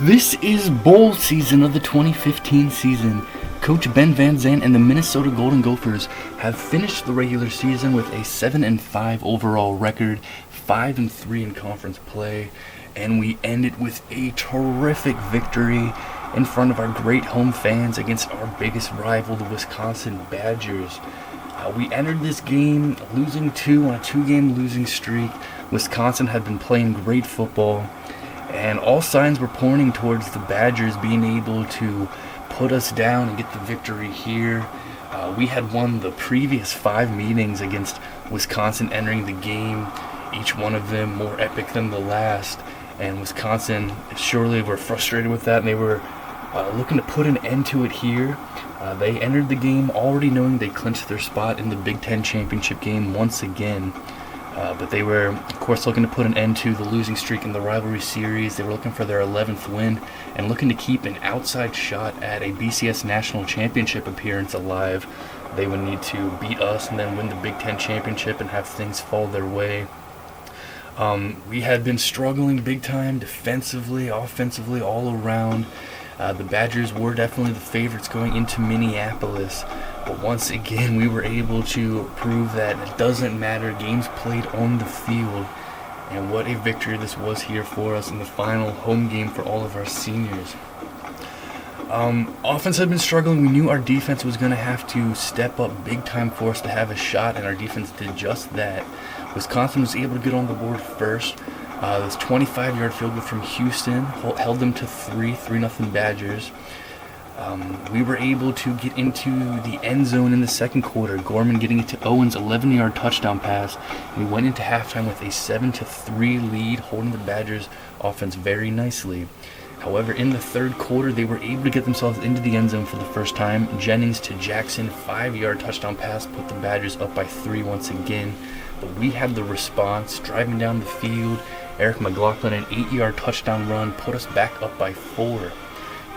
This is bowl season of the 2015 season. Coach Ben Van Zandt and the Minnesota Golden Gophers have finished the regular season with a 7-5 overall record, 5-3 in conference play, and we ended with a terrific victory in front of our great home fans against our biggest rival, the Wisconsin Badgers. We entered this game losing two on a two-game losing streak. Wisconsin had been playing great football, and all signs were pointing towards the Badgers being able to put us down and get the victory here. We had won the previous 5 meetings against Wisconsin entering the game, each one of them more epic than the last, and Wisconsin surely were frustrated with that, and they were looking to put an end to it here. They entered the game already knowing they clinched their spot in the Big Ten championship game once again. But they were, of course, looking to put an end to the losing streak in the rivalry series. They were looking for their 11th win and looking to keep an outside shot at a BCS National Championship appearance alive. They would need to beat us and then win the Big Ten championship and have things fall their way. We had been struggling big time defensively, offensively, all around. The Badgers were definitely the favorites going into Minneapolis. But once again, we were able to prove that it doesn't matter. Games played on the field. And what a victory this was here for us in the final home game for all of our seniors. Offense had been struggling. We knew our defense was going to have to step up big time for us to have a shot, and our defense did just that. Wisconsin was able to get on the board first. This 25-yard field goal from Houston held them to 3-0 Badgers. We were able to get into the end zone in the second quarter, Gorman getting it to Owens' 11-yard touchdown pass. We went into halftime with a 7-3 lead, holding the Badgers' offense very nicely. However, in the third quarter, they were able to get themselves into the end zone for the first time. Jennings to Jackson, 5-yard touchdown pass, put the Badgers up by 3 once again. But we had the response, driving down the field. Eric McLaughlin, an 8-yard touchdown run, put us back up by 4.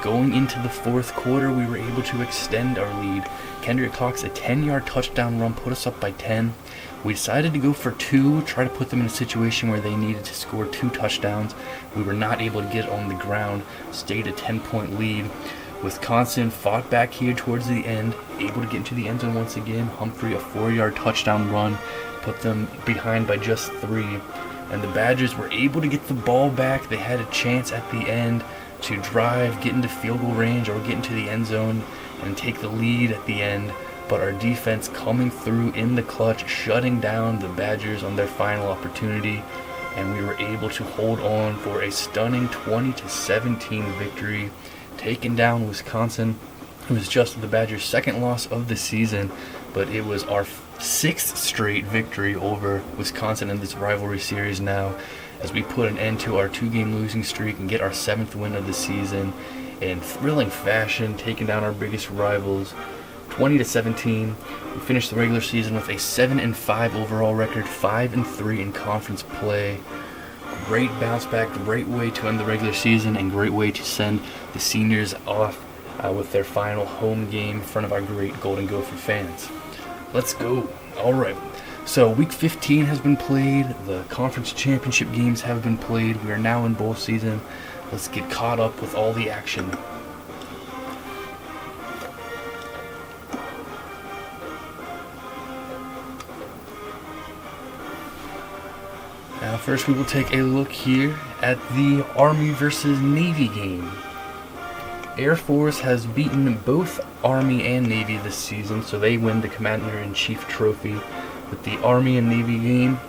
Going into the fourth quarter, we were able to extend our lead. Kendrick Cox, a 10-yard touchdown run, put us up by 10. We decided to go for 2, try to put them in a situation where they needed to score 2 touchdowns. We were not able to get on the ground, stayed a 10-point lead. Wisconsin fought back here towards the end, able to get into the end zone once again. Humphrey, a 4-yard touchdown run, put them behind by just 3. And the Badgers were able to get the ball back. They had a chance at the end to drive, get into field goal range, or get into the end zone and take the lead at the end. But our defense coming through in the clutch, shutting down the Badgers on their final opportunity, and we were able to hold on for a stunning 20-17 victory, taking down Wisconsin. It was just the Badgers' second loss of the season, but it was our 6th straight victory over Wisconsin in this rivalry series now, as we put an end to our 2-game losing streak and get our 7th win of the season in thrilling fashion, taking down our biggest rivals 20-17. We finished the regular season with a 7-5 overall record, 5-3 in conference play. Great bounce back, great way to end the regular season, and great way to send the seniors off with their final home game in front of our great Golden Gopher fans. Let's go. All right. So week 15 has been played. The conference championship games have been played. We are now in bowl season. Let's get caught up with all the action. Now first we will take a look here at the Army versus Navy game. Air Force has beaten both Army and Navy this season, so they win the Commander-in-Chief trophy. But the Army and Navy game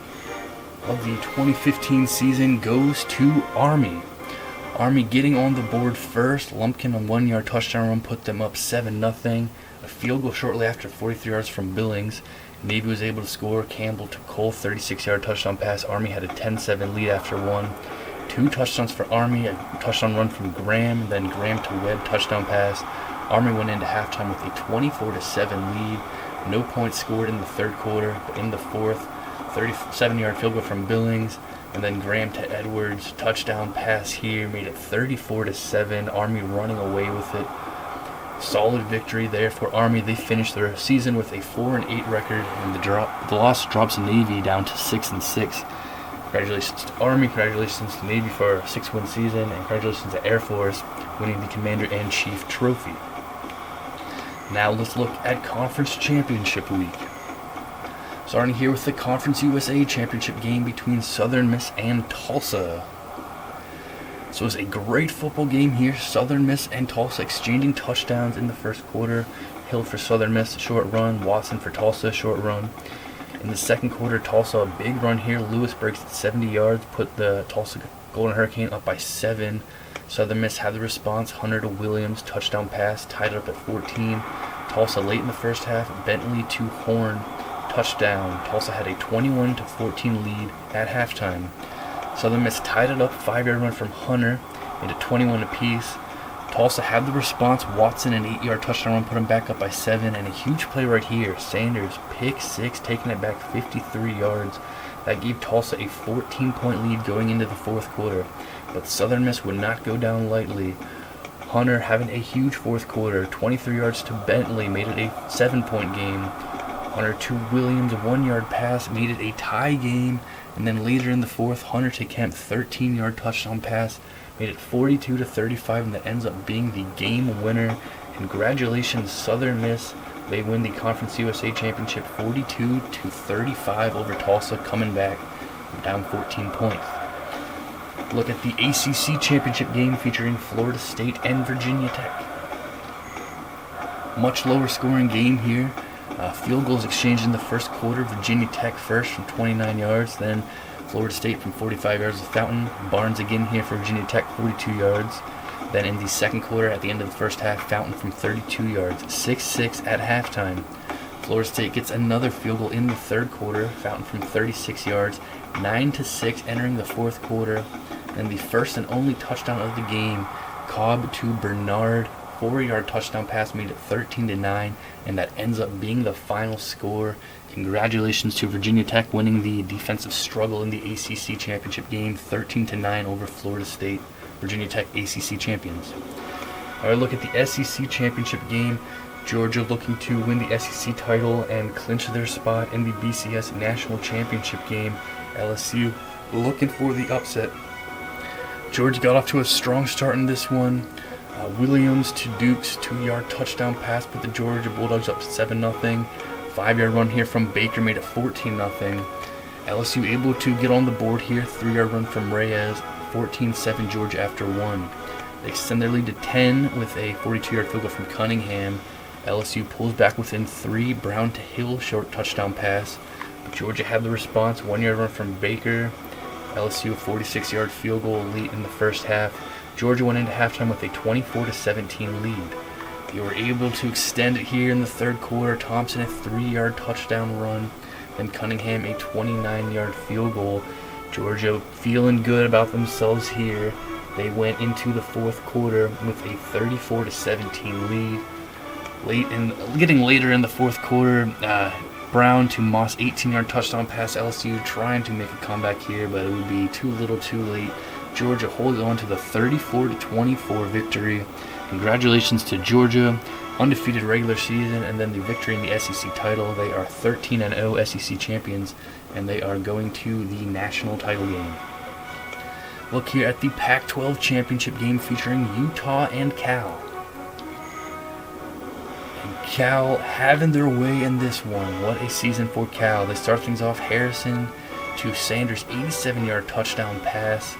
of the 2015 season goes to Army. Army getting on the board first. Lumpkin, a 1-yard touchdown run, put them up 7-0. A field goal shortly after, 43 yards from Billings. Navy was able to score. Campbell to Cole, 36-yard touchdown pass. Army had a 10-7 lead after 1. 2 touchdowns for Army, a touchdown run from Graham, then Graham to Webb, touchdown pass. Army went into halftime with a 24-7 lead. No points scored in the third quarter, but in the fourth, 37-yard field goal from Billings, and then Graham to Edwards, touchdown pass here, made it 34-7. Army running away with it. Solid victory there for Army. They finished their season with a 4-8 record, and the loss drops Navy down to 6-6. Congratulations to Army, congratulations to Navy for a 6-win season, and congratulations to Air Force winning the Commander-in-Chief trophy. Now let's look at Conference Championship Week. Starting here with the Conference USA Championship game between Southern Miss and Tulsa. So it was a great football game here. Southern Miss and Tulsa exchanging touchdowns in the first quarter. Hill for Southern Miss, short run. Watson for Tulsa, short run. In the second quarter, Tulsa a big run here. Lewis breaks at 70 yards, put the Tulsa Golden Hurricane up by 7. Southern Miss had the response. Hunter to Williams, touchdown pass, tied it up at 14. Tulsa late in the first half, Bentley to Horn, touchdown. Tulsa had a 21-14 lead at halftime. Southern Miss tied it up, 5-yard run from Hunter, made it 21 apiece. Tulsa had the response. Watson, an 8-yard touchdown run, put him back up by 7, and a huge play right here. Sanders, pick 6, taking it back 53 yards. That gave Tulsa a 14-point lead going into the fourth quarter. But Southern Miss would not go down lightly. Hunter having a huge fourth quarter, 23 yards to Bentley, made it a 7-point game. Hunter to Williams, a 1-yard pass, made it a tie game. And then later in the fourth, Hunter to Kemp, 13-yard touchdown pass, made it 42-35, and that ends up being the game winner. Congratulations, Southern Miss. They win the Conference USA Championship 42-35 over Tulsa, coming back down 14 points. Look at the ACC Championship game featuring Florida State and Virginia Tech. Much lower scoring game here. Field goals exchanged in the first quarter. Virginia Tech first from 29 yards, then Florida State from 45 yards with Fountain. Barnes again here for Virginia Tech, 42 yards. Then in the second quarter, at the end of the first half, Fountain from 32 yards, 6-6 at halftime. Florida State gets another field goal in the third quarter. Fountain from 36 yards, 9-6 entering the fourth quarter. And the first and only touchdown of the game, Cobb to Bernard, 4-yard touchdown pass, made it 13-9, and that ends up being the final score. Congratulations to Virginia Tech winning the defensive struggle in the ACC Championship game, 13-9 over Florida State. Virginia Tech ACC champions. All right, look at the SEC Championship game. Georgia looking to win the SEC title and clinch their spot in the BCS National Championship game. LSU looking for the upset. Georgia got off to a strong start in this one. Williams to Dukes, 2-yard touchdown pass, put the Georgia Bulldogs up 7-0. 5-yard run here from Baker made it 14-0. LSU able to get on the board here. 3-yard run from Reyes, 14-7 Georgia after 1. They extend their lead to 10 with a 42-yard field goal from Cunningham. LSU pulls back within 3. Brown to Hill, short touchdown pass. Georgia had the response. 1-yard run from Baker. LSU a 46-yard field goal late in the first half. Georgia went into halftime with a 24-17 lead. They were able to extend it here in the third quarter. Thompson a 3-yard touchdown run. Then Cunningham a 29-yard field goal. Georgia feeling good about themselves here. They went into the fourth quarter with a 34-17 lead. Getting later in the fourth quarter, Brown to Moss, 18-yard touchdown pass. LSU trying to make a comeback here, but it would be too little too late. Georgia holds on to the 34-24 victory. Congratulations to Georgia, undefeated regular season, and then the victory in the SEC title. They are 13-0 SEC champions, and they are going to the national title game. Look here at the Pac-12 championship game featuring Utah and Cal. And Cal having their way in this one. What a season for Cal. They start things off. Harrison to Sanders, 87-yard touchdown pass.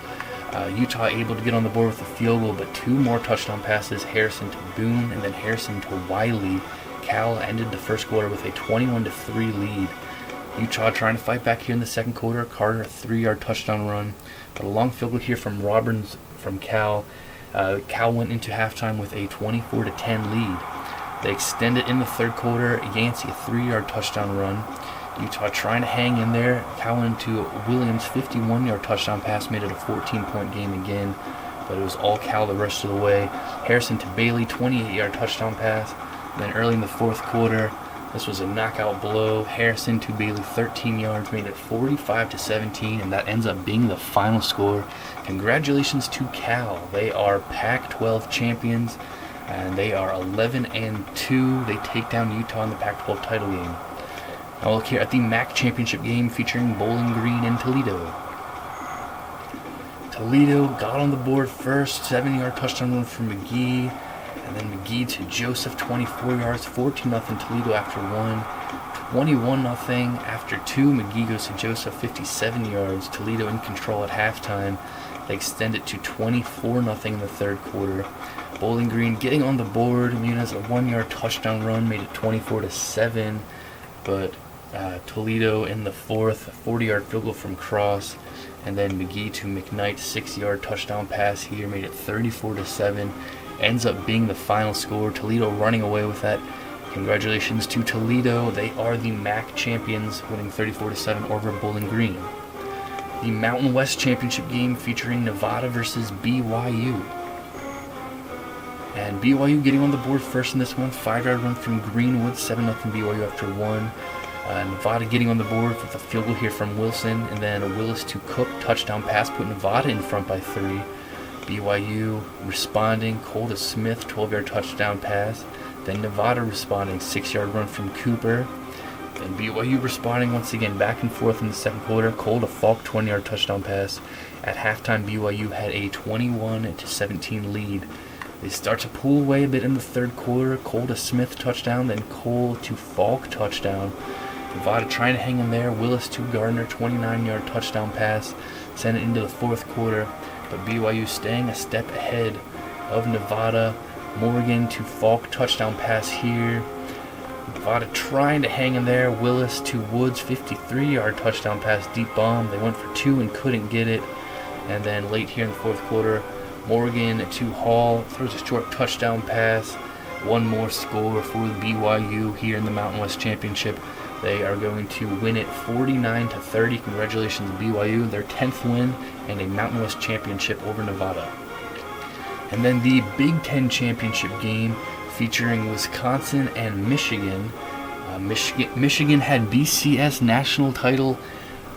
Utah able to get on the board with a field goal, but 2 more touchdown passes. Harrison to Boone and then Harrison to Wiley. Cal ended the first quarter with a 21-3 lead. Utah trying to fight back here in the second quarter. Carter, a 3-yard touchdown run. But a long field goal here from Robbins from Cal. Cal went into halftime with a 24-10 lead. They extended in the third quarter. Yancey, a 3-yard touchdown run. Utah trying to hang in there. Cal went into Williams, 51-yard touchdown pass, made it a 14-point game again. But it was all Cal the rest of the way. Harrison to Bailey, 28-yard touchdown pass. Then early in the fourth quarter, this was a knockout blow. Harrison to Bailey, 13 yards, made it 45-17, and that ends up being the final score. Congratulations to Cal. They are Pac-12 champions, and they are 11-2. They take down Utah in the Pac-12 title game. Now look here at the MAC championship game featuring Bowling Green and Toledo. Toledo got on the board first, 7-yard touchdown run from McGee, and then McGee to Joseph, 24 yards, 14-0 Toledo after 1, 21-0 after 2. McGee goes to Joseph, 57 yards. Toledo in control at halftime. They extend it to 24-0 in the third quarter. Bowling Green getting on the board. Muniz a 1-yard touchdown run made it 24-7, but Toledo in the fourth, a 40-yard field goal from Cross, and then McGee to McKnight, 6-yard touchdown pass here made it 34-7. Ends up being the final score. Toledo running away with that. Congratulations to Toledo. They are the MAC champions, winning 34-7 over Bowling Green. The Mountain West Championship game featuring Nevada versus BYU. And BYU getting on the board first in this one. 5-yard run from Greenwood, 7-0 BYU after 1. Nevada getting on the board with a field goal here from Wilson. And then a Willis to Cook touchdown pass, put Nevada in front by 3. BYU responding. Cole to Smith, 12-yard touchdown pass. Then Nevada responding, 6-yard run from Cooper. Then BYU responding once again, back and forth in the second quarter. Cole to Falk, 20-yard touchdown pass. At halftime, BYU had a 21-17 lead. They start to pull away a bit in the third quarter. Cole to Smith touchdown, then Cole to Falk touchdown. Nevada trying to hang in there. Willis to Gardner, 29-yard touchdown pass. Send it into the fourth quarter, but BYU staying a step ahead of Nevada. Morgan to Falk, touchdown pass here. Nevada trying to hang in there. Willis to Woods, 53-yard touchdown pass, deep bomb. They went for 2 and couldn't get it. And then late here in the fourth quarter, Morgan to Hall, throws a short touchdown pass. One more score for the BYU here in the Mountain West Championship. They are going to win it 49-30. Congratulations to BYU, their 10th win and a Mountain West Championship over Nevada. And then the Big Ten Championship game featuring Wisconsin and Michigan. Michigan had BCS national title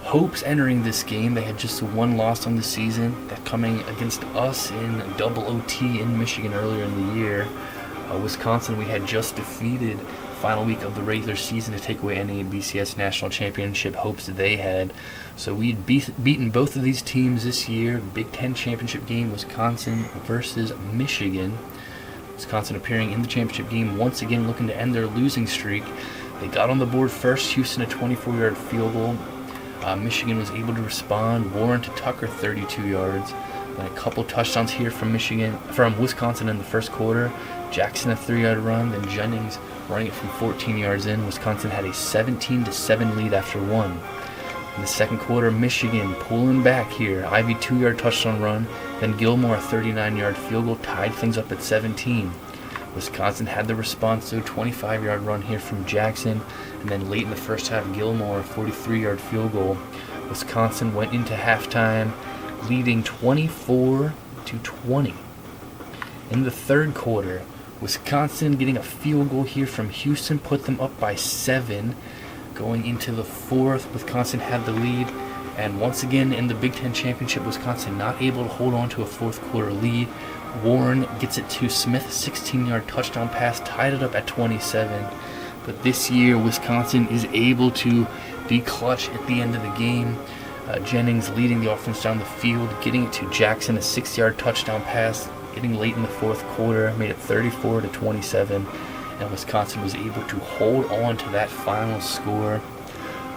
hopes entering this game. They had just one loss on the season, that coming against us in double OT in Michigan earlier in the year. Wisconsin we had just defeated final week of the regular season to take away any BCS national championship hopes that they had. So we'd beaten both of these teams this year. Big Ten championship game, Wisconsin versus Michigan. Wisconsin appearing in the championship game once again, looking to end their losing streak. They got on the board first. Houston a 24-yard field goal. Michigan was able to respond. Warren to Tucker, 32 yards. Then a couple touchdowns here from Wisconsin in the first quarter. Jackson a 3-yard run. Then Jennings running it from 14 yards in. Wisconsin had a 17-7 lead after 1. In the second quarter, Michigan pulling back here. Ivy 2-yard touchdown run. Then Gilmore a 39-yard field goal tied things up at 17. Wisconsin had the response to a 25-yard run here from Jackson, and then late in the first half, Gilmore, a 43-yard field goal. Wisconsin went into halftime leading 24-20. In the third quarter, Wisconsin getting a field goal here from Houston put them up by 7. Going into the fourth, Wisconsin had the lead, and once again in the Big Ten Championship, Wisconsin not able to hold on to a fourth quarter lead. Warren gets it to Smith, 16-yard touchdown pass, tied it up at 27. But this year, Wisconsin is able to be clutch at the end of the game. Jennings leading the offense down the field, getting it to Jackson, a 6-yard touchdown pass, getting late in the fourth quarter, made it 34-27. And Wisconsin was able to hold on to that final score.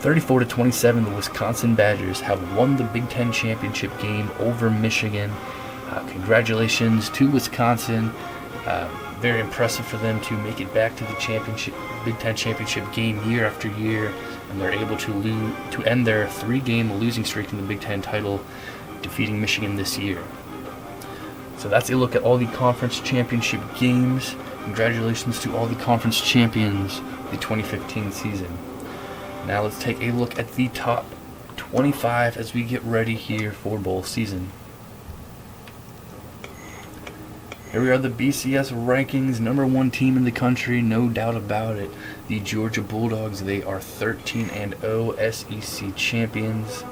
34-27, the Wisconsin Badgers have won the Big Ten Championship game over Michigan. Congratulations to Wisconsin. Very impressive for them to make it back to the Big Ten Championship game year after year, and they're able to end their 3-game losing streak in the Big Ten title, defeating Michigan this year. So that's a look at all the conference championship games. Congratulations to all the conference champions of the 2015 season. Now let's take a look at the top 25 as we get ready here for bowl season. Here we are, the BCS rankings. Number 1 team in the country, no doubt about it. The Georgia Bulldogs. They are 13-0 SEC champions.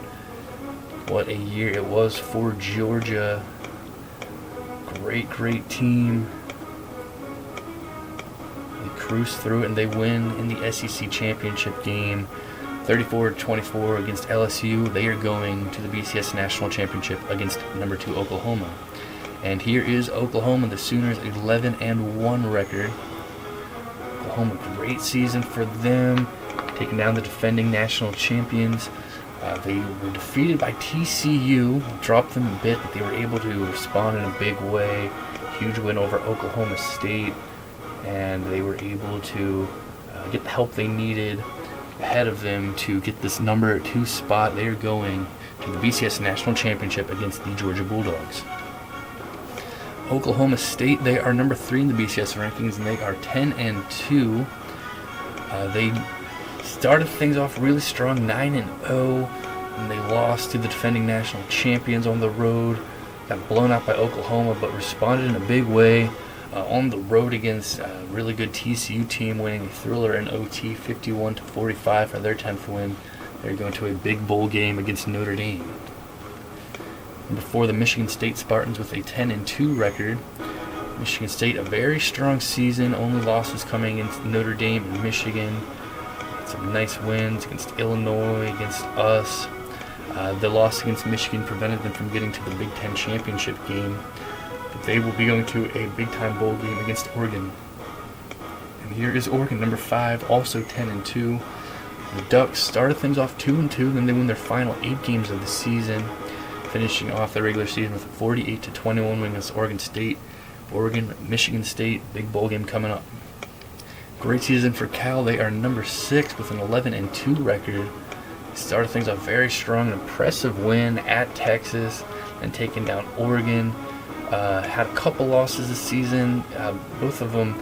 What a year it was for Georgia. Great team. They cruise through it and they win in the SEC championship game. 34-24 against LSU. They are going to the BCS National Championship against number 2 Oklahoma. And here is Oklahoma, the Sooners, 11-1 record. Oklahoma, great season for them, taking down the defending national champions. They were defeated by TCU, dropped them a bit, but they were able to respond in a big way. Huge win over Oklahoma State, and they were able to get the help they needed ahead of them to get this number 2 spot. They are going to the BCS National Championship against the Georgia Bulldogs. Oklahoma State, they are number 3 in the BCS rankings, and they are 10-2. They started things off really strong, 9-0, and they lost to the defending national champions on the road. Got blown out by Oklahoma, but responded in a big way on the road against a really good TCU team, winning a thriller in OT, 51-45 for their 10th win. They're going to a big bowl game against Notre Dame. Before the Michigan State Spartans with a 10-2 record. Michigan State, a very strong season, only losses coming against Notre Dame and Michigan. Some nice wins against Illinois, against us. The loss against Michigan prevented them from getting to the Big Ten championship game. But they will be going to a big-time bowl game against Oregon. And here is Oregon, number 5, also 10-2. The Ducks started things off 2-2, then they win their final 8 games of the season, finishing off the regular season with a 48-21 win against Oregon State. Oregon, Michigan State, big bowl game coming up. Great season for Cal. They are number 6 with an 11-2 record. They started things off very strong, an impressive win at Texas, and taking down Oregon. Had a couple losses this season, both of them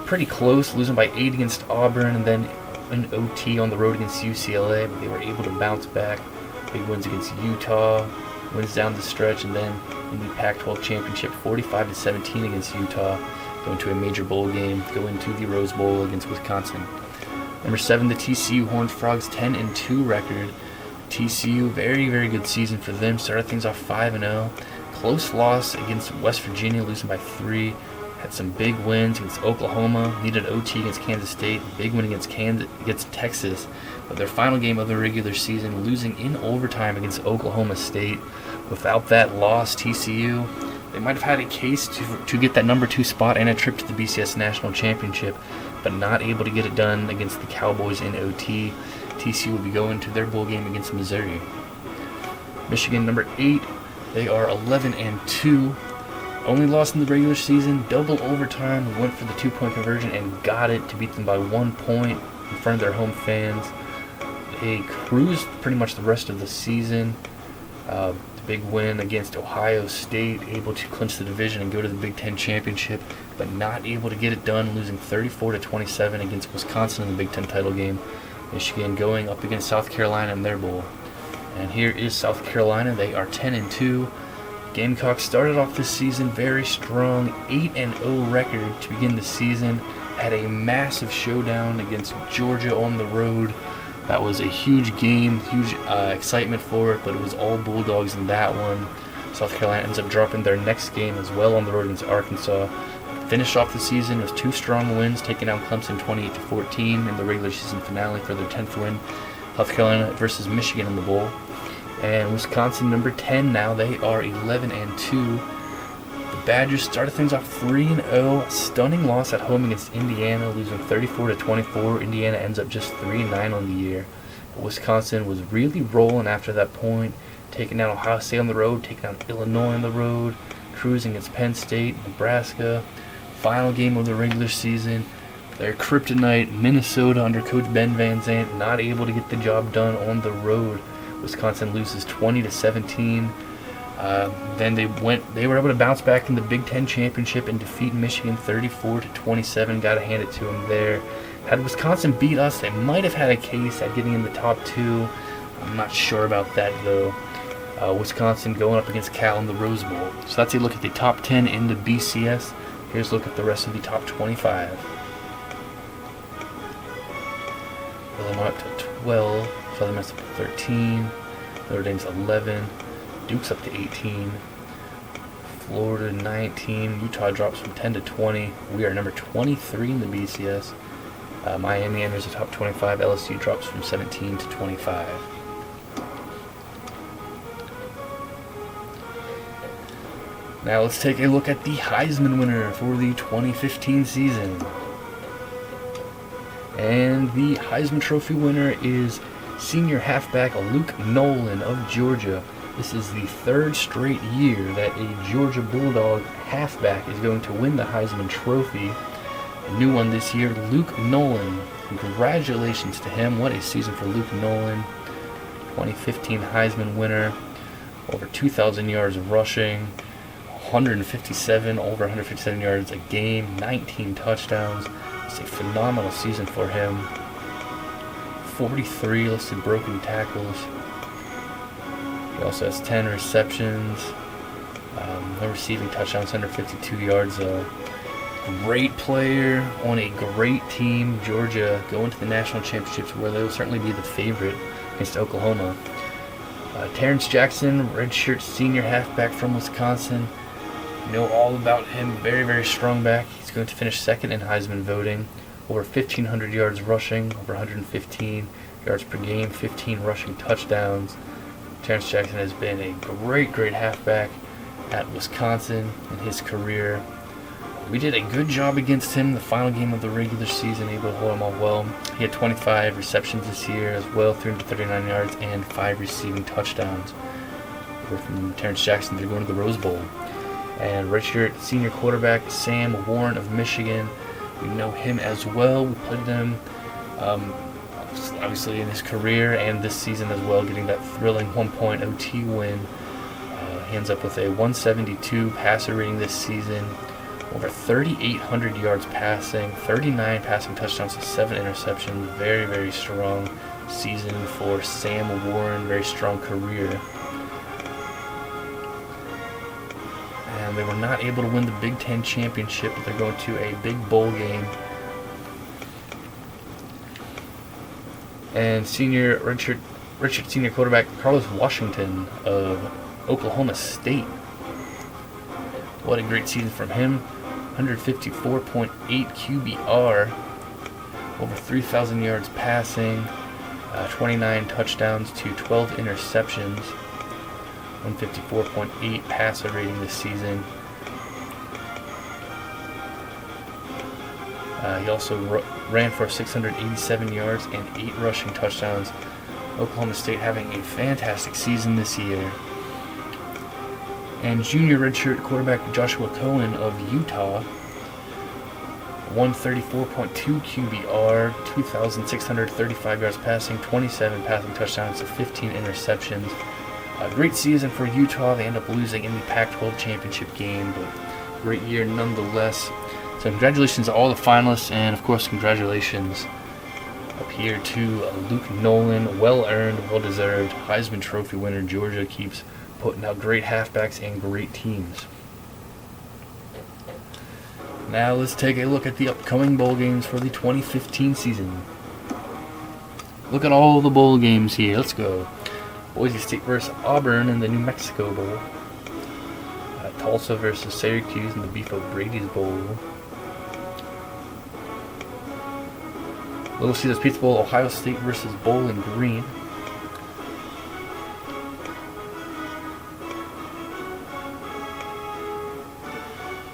pretty close, losing by 8 against Auburn, and then an OT on the road against UCLA, but they were able to bounce back. Big wins against Utah, wins down the stretch, and then in the Pac-12 championship, 45-17 against Utah, going to a major bowl game, going to the Rose Bowl against Wisconsin. Number 7, the TCU Horned Frogs, 10-2 record. TCU, very, very good season for them. Started things off 5-0. Close loss against West Virginia, losing by 3. Had some big wins against Oklahoma, needed OT against Kansas State, big win against Texas. But their final game of the regular season, losing in overtime against Oklahoma State. Without that loss, TCU, they might have had a case to get that number 2 spot and a trip to the BCS National Championship, but not able to get it done against the Cowboys in OT. TCU will be going to their bowl game against Missouri. Michigan, number 8, they are 11-2. Only lost in the regular season, double overtime, went for the 2-point conversion and got it to beat them by 1 point in front of their home fans. They cruised pretty much the rest of the season. Big win against Ohio State, able to clinch the division and go to the Big Ten championship, but not able to get it done, losing 34-27 against Wisconsin in the Big Ten title game. Michigan going up against South Carolina in their bowl. And here is South Carolina. They are 10-2. Gamecocks started off this season very strong, 8-0 record to begin the season. Had a massive showdown against Georgia on the road. That was a huge game, huge excitement for it, but it was all Bulldogs in that one. South Carolina ends up dropping their next game as well on the road against Arkansas. Finished off the season with 2 strong wins, taking down Clemson 28-14 in the regular season finale for their 10th win. South Carolina versus Michigan in the bowl. And Wisconsin, number 10 now, they are 11-2. The Badgers started things off 3-0, stunning loss at home against Indiana, losing 34-24. Indiana ends up just 3-9 on the year. But Wisconsin was really rolling after that point, taking down Ohio State on the road, taking down Illinois on the road, cruising against Penn State, Nebraska. Final game of the regular season. Their kryptonite, Minnesota, under Coach Ben Van Zandt, not able to get the job done on the road. Wisconsin loses 20-17. Then they were able to bounce back in the Big Ten championship and defeat Michigan 34-27. Got to hand it to them there. Had Wisconsin beat us, they might have had a case at getting in the top 2. I'm not sure about that though. Wisconsin going up against Cal in the Rose Bowl. So that's a look at the top 10 in the BCS. Here's a look at the rest of the top 25. Illinois up to 12. Southern Miss up to 13. Notre Dame's 11. Duke's up to 18. Florida 19. Utah drops from 10 to 20. We are number 23 in the BCS. Miami enters the top 25. LSU drops from 17 to 25. Now let's take a look at the Heisman winner for the 2015 season. And the Heisman Trophy winner is senior halfback Luke Nolan of Georgia. This is the third straight year that a Georgia Bulldog halfback is going to win the Heisman Trophy. A new one this year, Luke Nolan. Congratulations to him. What a season for Luke Nolan. 2015 Heisman winner. Over 2,000 yards rushing. Over 157 yards a game. 19 touchdowns. It's a phenomenal season for him. 43 listed broken tackles. He also has 10 receptions. No receiving touchdowns, 152 yards. Great player on a great team. Georgia going to the national championships where they will certainly be the favorite against Oklahoma. Terrence Jackson, redshirt senior halfback from Wisconsin. You know all about him. Very, very strong back. He's going to finish second in Heisman voting. Over 1,500 yards rushing, over 115 yards per game, 15 rushing touchdowns. Terrence Jackson has been a great, great halfback at Wisconsin in his career. We did a good job against him the final game of the regular season, able to hold him off well. He had 25 receptions this year as well, 339 yards and 5 receiving touchdowns. We're from Terrence Jackson, they're going to the Rose Bowl. And redshirt senior quarterback Sam Warren of Michigan. We know him as well. We played him obviously in his career and this season as well, getting that thrilling 1-point OT win. He ends up with a 172 passer rating this season. Over 3,800 yards passing, 39 passing touchdowns to 7 interceptions. Very, very strong season for Sam Warren. Very strong career. And they were not able to win the Big Ten championship, but they're going to a big bowl game. And redshirt senior quarterback Carlos Washington of Oklahoma State. What a great season from him. 154.8 QBR. Over 3,000 yards passing. 29 touchdowns to 12 interceptions. 154.8 passer rating this season. He also ran for 687 yards and 8 rushing touchdowns. Oklahoma State having a fantastic season this year. And junior redshirt quarterback Joshua Cohen of Utah. 134.2 QBR, 2,635 yards passing, 27 passing touchdowns to 15 interceptions. A great season for Utah. They end up losing in the Pac-12 championship game, but great year nonetheless. So congratulations to all the finalists, and of course congratulations up here to Luke Nolan. Well-earned, well-deserved Heisman Trophy winner. Georgia keeps putting out great halfbacks and great teams. Now let's take a look at the upcoming bowl games for the 2015 season. Look at all the bowl games here. Let's go. Boise State versus Auburn in the New Mexico Bowl. Tulsa versus Syracuse in the Beef O'Brady's Bowl. Little Caesars Pizza Bowl, Ohio State versus Bowling Green.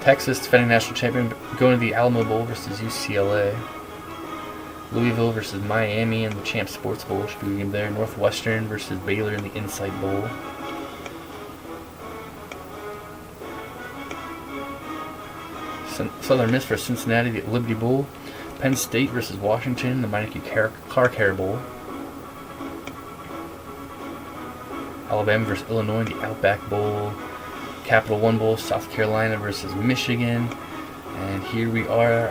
Texas, defending national champion, going to the Alamo Bowl versus UCLA. Louisville versus Miami in the Champ Sports Bowl. Should be a game there. Northwestern versus Baylor in the Insight Bowl. Southern Miss versus Cincinnati, the Liberty Bowl. Penn State versus Washington, the Meineke Clark Hair Bowl. Alabama versus Illinois in the Outback Bowl. Capital One Bowl, South Carolina versus Michigan. And here we are,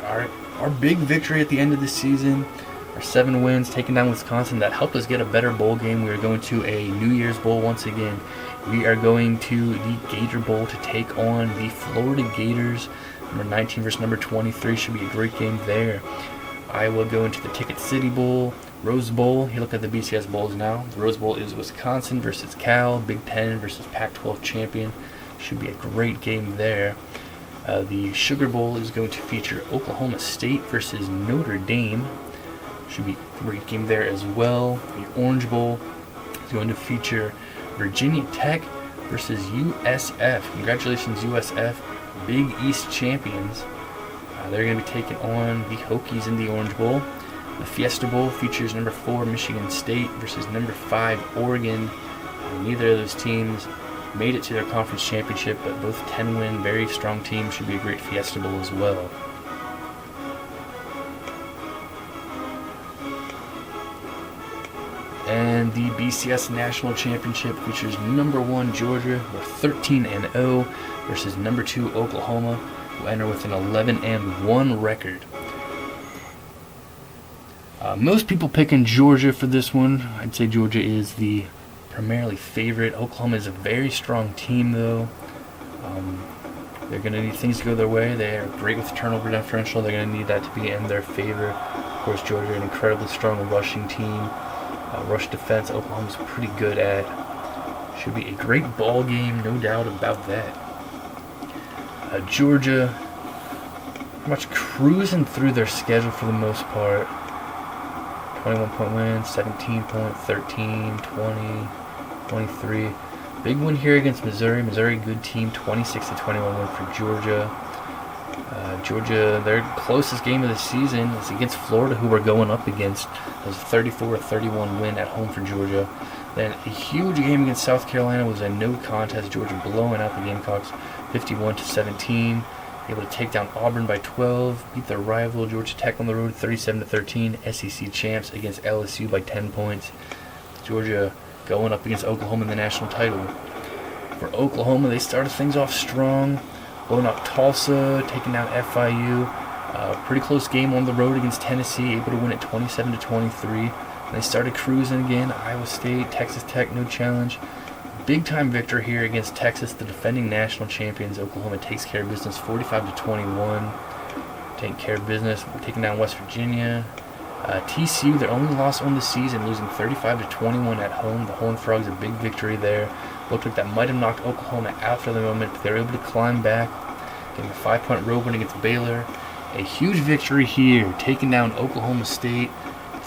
our big victory at the end of the season. Our 7 wins, taking down Wisconsin. That helped us get a better bowl game. We are going to a New Year's Bowl once again. We are going to the Gator Bowl to take on the Florida Gators. Number 19 versus number 23. Should be a great game there. Iowa going to the Ticket City Bowl. Rose Bowl. You look at the BCS Bowls now. The Rose Bowl is Wisconsin versus Cal. Big Ten versus Pac-12 champion. Should be a great game there. The Sugar Bowl is going to feature Oklahoma State versus Notre Dame. Should be a great game there as well. The Orange Bowl is going to feature Virginia Tech versus USF. Congratulations, USF, Big East champions. They're going to be taking on the Hokies in the Orange Bowl. The Fiesta Bowl features number 4 Michigan State versus number 5 Oregon. Neither of those teams made it to their conference championship, but both 10-win, very strong teams. Should be a great Fiesta Bowl as well. And the BCS National Championship features number 1 Georgia with 13-0 versus number 2 Oklahoma, who enter with an 11-1 record. Most people picking Georgia for this one. I'd say Georgia is the primarily favorite. Oklahoma is a very strong team, though. They're going to need things to go their way. They are great with turnover differential. They're going to need that to be in their favor. Of course, Georgia, an incredibly strong rushing team. Rush defense, Oklahoma's pretty good at. Should be a great ball game, no doubt about that. Georgia, pretty much cruising through their schedule for the most part. 21-point win, 17-point, 13, 20, 23. Big win here against Missouri. Missouri, good team, 26-21 win for Georgia. Georgia, their closest game of the season is against Florida, who we're going up against. It was a 34-31 win at home for Georgia. Then a huge game against South Carolina was a no contest. Georgia blowing out the Gamecocks 51-17. Able to take down Auburn by 12. Beat their rival Georgia Tech on the road 37-13. SEC champs against LSU by 10 points. Georgia going up against Oklahoma in the national title. For Oklahoma, they started things off strong. Blowing out Tulsa, taking down FIU. Pretty close game on the road against Tennessee, able to win it 27-23. They started cruising again. Iowa State, Texas Tech, no challenge. Big time victory here against Texas, the defending national champions. Oklahoma takes care of business 45-21. Taking care of business, taking down West Virginia. TCU, their only loss on the season, losing 35-21 at home. The Horned Frogs, a big victory there. Looked like that might have knocked Oklahoma out for the moment, but they were able to climb back, getting a 5-point road win against Baylor. A huge victory here, taking down Oklahoma State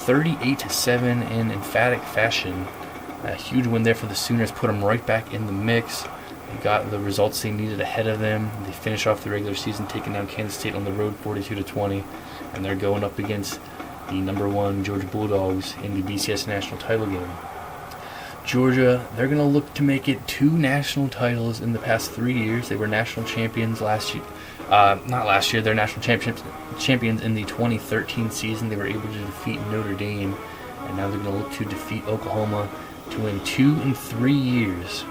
38-7 in emphatic fashion. A huge win there for the Sooners, put them right back in the mix. They got the results they needed ahead of them. They finish off the regular season taking down Kansas State on the road 42-20, and they're going up against the number 1 Georgia Bulldogs in the BCS national title game. Georgia, they're going to look to make it 2 national titles in the past 3 years. They were national champions last year. They're national champions in the 2013 season. They were able to defeat Notre Dame, and now they're going to look to defeat Oklahoma to win 2 in 3 years.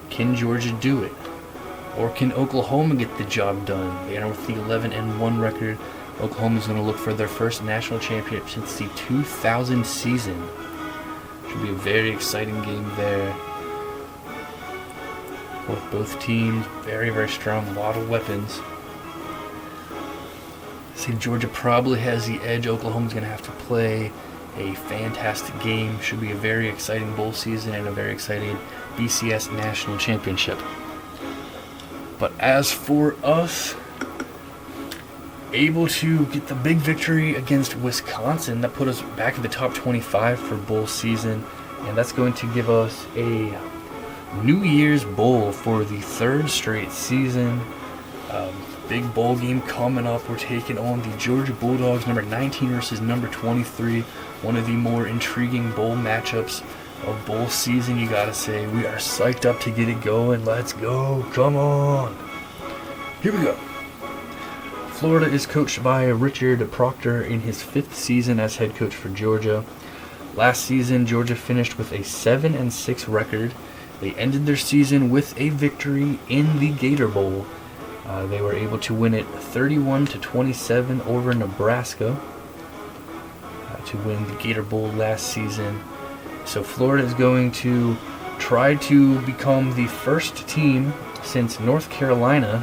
Can Georgia do it? Or can Oklahoma get the job done? They enter with the 11-1 record. Oklahoma is going to look for their first national championship since the 2000 season. Should be a very exciting game there. With both teams, very, very strong, a lot of weapons. I say Georgia probably has the edge. Oklahoma's going to have to play a fantastic game. Should be a very exciting bowl season and a very exciting BCS national championship. But as for us, able to get the big victory against Wisconsin, that put us back in the top 25 for bowl season, and that's going to give us a New Year's Bowl for the 3rd straight season. Big bowl game coming up. We're taking on the Georgia Bulldogs, number 19 versus number 23. One of the more intriguing bowl matchups of bowl season, you gotta say. We are psyched up to get it going. Let's go. Come on. Here we go. Florida is coached by Richard Proctor in his 5th season as head coach for Georgia. Last season, Georgia finished with a 7-6 record. They ended their season with a victory in the Gator Bowl. They were able to win it 31-27 over Nebraska to win the Gator Bowl last season. So Florida is going to try to become the first team since North Carolina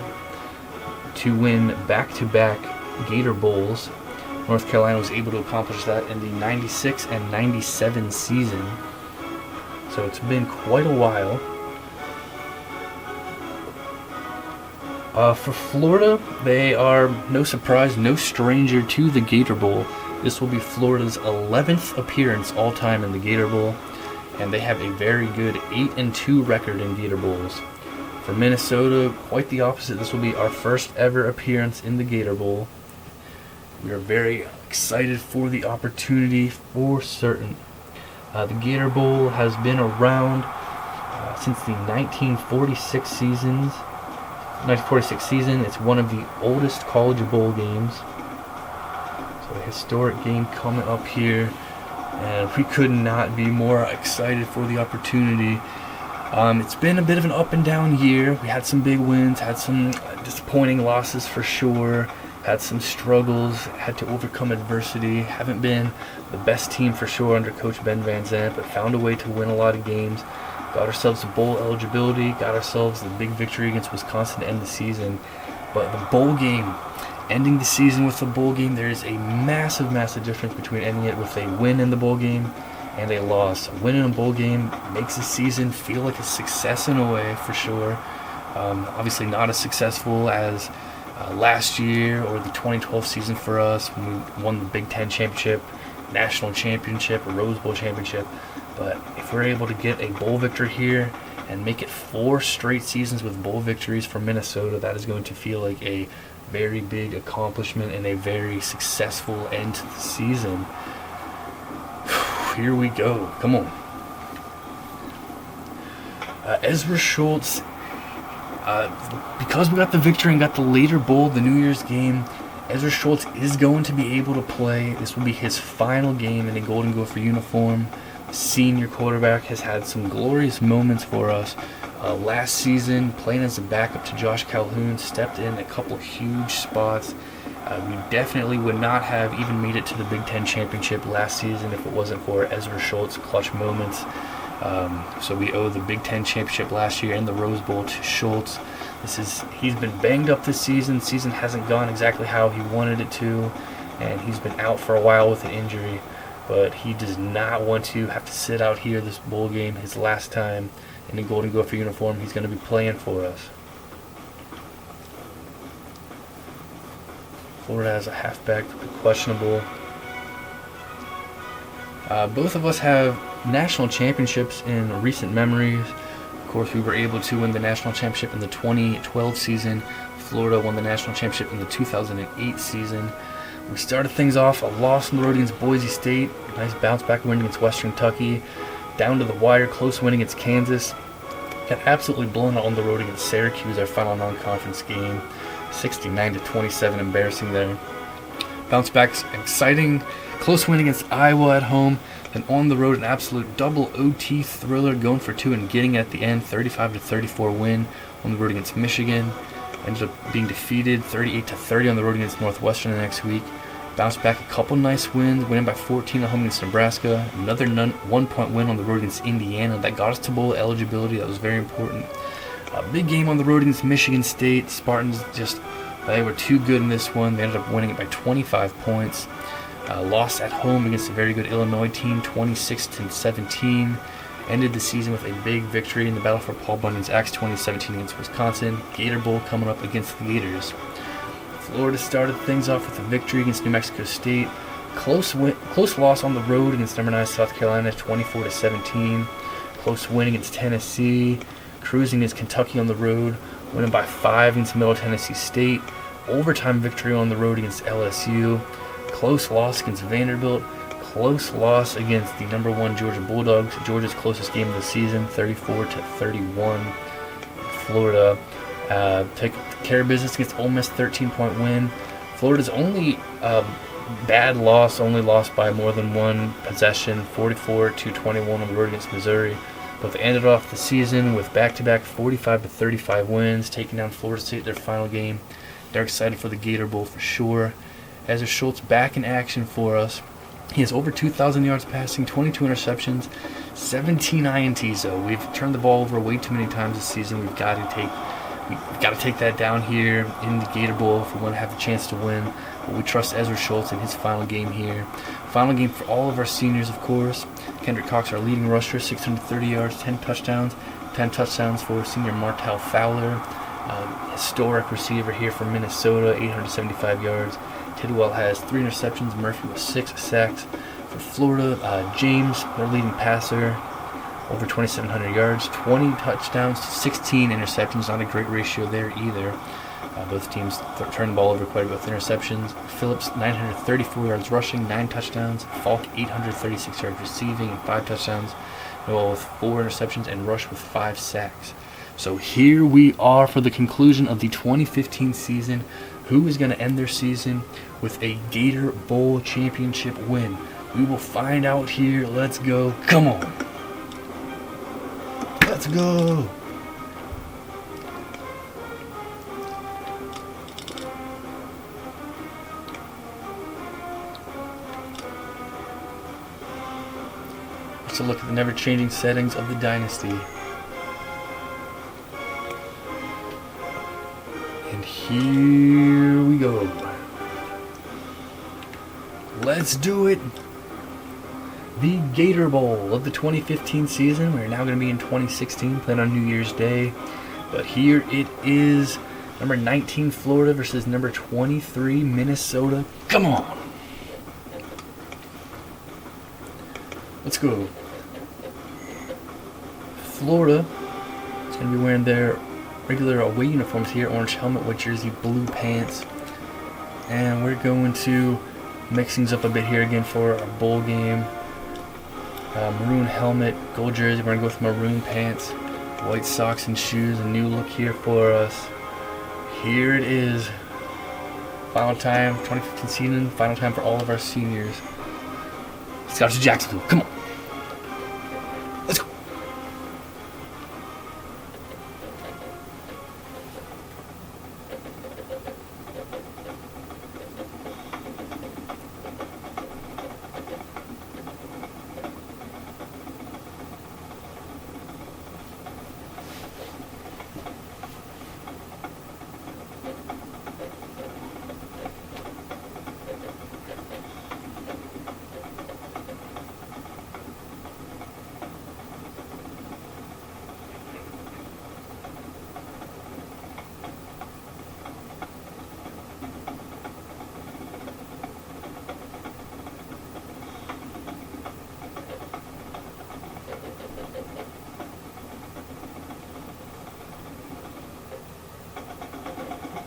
to win back-to-back Gator Bowls. North Carolina was able to accomplish that in the 96 and 97 season. So it's been quite a while. For Florida, they are, no surprise, no stranger to the Gator Bowl. This will be Florida's 11th appearance all-time in the Gator Bowl, and they have a very good 8-2 record in Gator Bowls. For Minnesota, quite the opposite. This will be our first ever appearance in the Gator Bowl. We are very excited for the opportunity, for certain. The Gator Bowl has been around since the 1946 season. It's one of the oldest college bowl games. So a historic game coming up here, and we could not be more excited for the opportunity. It's been a bit of an up and down year. We had some big wins, had some disappointing losses for sure, had some struggles, had to overcome adversity. Haven't been the best team for sure under Coach Ben Van Zandt, but found a way to win a lot of games. Got ourselves bowl eligibility, got ourselves the big victory against Wisconsin to end the season. But the bowl game, ending the season with a bowl game, there is a massive, massive difference between ending it with a win in the bowl game and a loss. A win in a bowl game makes the season feel like a success in a way, for sure. Obviously not as successful as last year or the 2012 season for us when we won the Big Ten championship, national championship, a Rose Bowl championship. But if we're able to get a bowl victory here and make it 4 straight seasons with bowl victories for Minnesota, that is going to feel like a very big accomplishment and a very successful end to the season. Here we go. Come on. Ezra Schultz, because we got the victory and got the later bowl, the New Year's game, Ezra Schultz is going to be able to play. This will be his final game in a Golden Gopher uniform. The senior quarterback has had some glorious moments for us. Last season, playing as a backup to Josh Calhoun, stepped in a couple huge spots. We definitely would not have even made it to the Big Ten championship last season if it wasn't for Ezra Schultz' clutch moments. So we owe the Big Ten championship last year and the Rose Bowl to Schultz. He's been banged up this season. Season hasn't gone exactly how he wanted it to, and he's been out for a while with an injury. But he does not want to have to sit out here this bowl game, his last time in a Golden Gopher uniform. He's going to be playing for us. Florida has a halfback, questionable. Both of us have national championships in recent memories. Of course, we were able to win the national championship in the 2012 season. Florida won the national championship in the 2008 season. We started things off a loss on the road against Boise State, a nice bounce back win against Western Kentucky, down to the wire, close win against Kansas. Got absolutely blown out on the road against Syracuse, our final non-conference game, 69-27, embarrassing there. Bounce back, exciting, close win against Iowa at home. Then on the road, an absolute double OT thriller, going for 2 and getting it at the end, 35-34 win on the road against Michigan. Ended up being defeated 38-30 on the road against Northwestern the next week. Bounced back a couple nice wins, winning by 14 at home against Nebraska. Another 1-point win on the road against Indiana. That got us to bowl eligibility. That was very important. A big game on the road against Michigan State. Spartans they were too good in this one. They ended up winning it by 25 points. Lost at home against a very good Illinois team, 26-17. Ended the season with a big victory in the battle for Paul Bunyan's Axe 2017 against Wisconsin. Gator Bowl coming up against the Gators. Florida started things off with a victory against New Mexico State. Close loss on the road against number 9 South Carolina, 24-17. Close win against Tennessee. Cruising against Kentucky on the road. Winning by 5 against Middle Tennessee State. Overtime victory on the road against LSU. Close loss against Vanderbilt. Close loss against the number 1 Georgia Bulldogs. Georgia's closest game of the season, 34-31. Florida take care of business against Ole Miss, 13-point win. Florida's only bad loss, only lost by more than one possession, 44-21 on the road against Missouri. But they ended off the season with back-to-back 45-35 wins, taking down Florida State their final game. They're excited for the Gator Bowl for sure. Ezra Schultz back in action for us. He has over 2,000 yards passing, 22 interceptions, 17 INTs. So we've turned the ball over way too many times this season. We've got to take that down here in the Gator Bowl if we want to have a chance to win. But we trust Ezra Schultz in his final game here. Final game for all of our seniors, of course. Kendrick Cox, our leading rusher, 630 yards, 10 touchdowns. 10 touchdowns for senior Martell Fowler. Historic receiver here from Minnesota, 875 yards. Tidwell has 3 interceptions. Murphy with 6 sacks. For Florida, James, their leading passer, over 2,700 yards, 20 touchdowns to 16 interceptions. Not a great ratio there either. Both teams turn the ball over quite a bit with interceptions. Phillips, 934 yards rushing, 9 touchdowns. Falk, 836 yards receiving and 5 touchdowns. Noel with 4 interceptions and Rush with 5 sacks. So here we are for the conclusion of the 2015 season. Who is going to end their season with a Gator Bowl championship win? We will find out here. Let's go. Come on. Let's go. Let's look at the never-changing settings of the dynasty. And here we go. Let's do it. The Gator Bowl of the 2015 season. We're now going to be in 2016, playing on New Year's Day. But here it is. Number 19, Florida versus number 23, Minnesota. Come on. Let's go. Florida is going to be wearing their regular away uniforms here. Orange helmet, white jersey, blue pants. And we're going to mix things up a bit here again for our bowl game. Maroon helmet, gold jersey. We're going to go with maroon pants, white socks and shoes. A new look here for us. Here it is. Final time, 2015 season. Final time for all of our seniors. Scouts to Jacksonville. Come on. Let's go.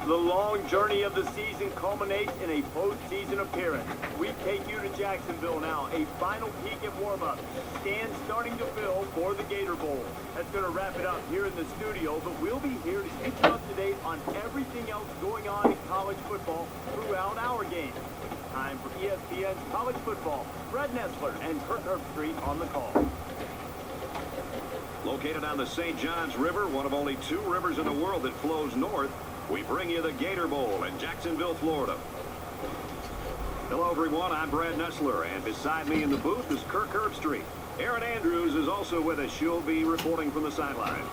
The long journey of the season culminates in a postseason appearance. We take you to Jacksonville now. A final peek at warm-up. Stands starting to fill for the Gator Bowl. That's going to wrap it up here in the studio, but we'll be here to keep you up to date on everything else going on in college football throughout our game. Time for ESPN's College Football. Fred Nessler and Kirk Herbstreit on the call. Located on the St. Johns River, one of only 2 rivers in the world that flows north, we bring you the Gator Bowl in Jacksonville, Florida. Hello, everyone. I'm Brad Nessler, and beside me in the booth is Kirk Herbstreit. Erin Andrews is also with us. She'll be reporting from the sidelines.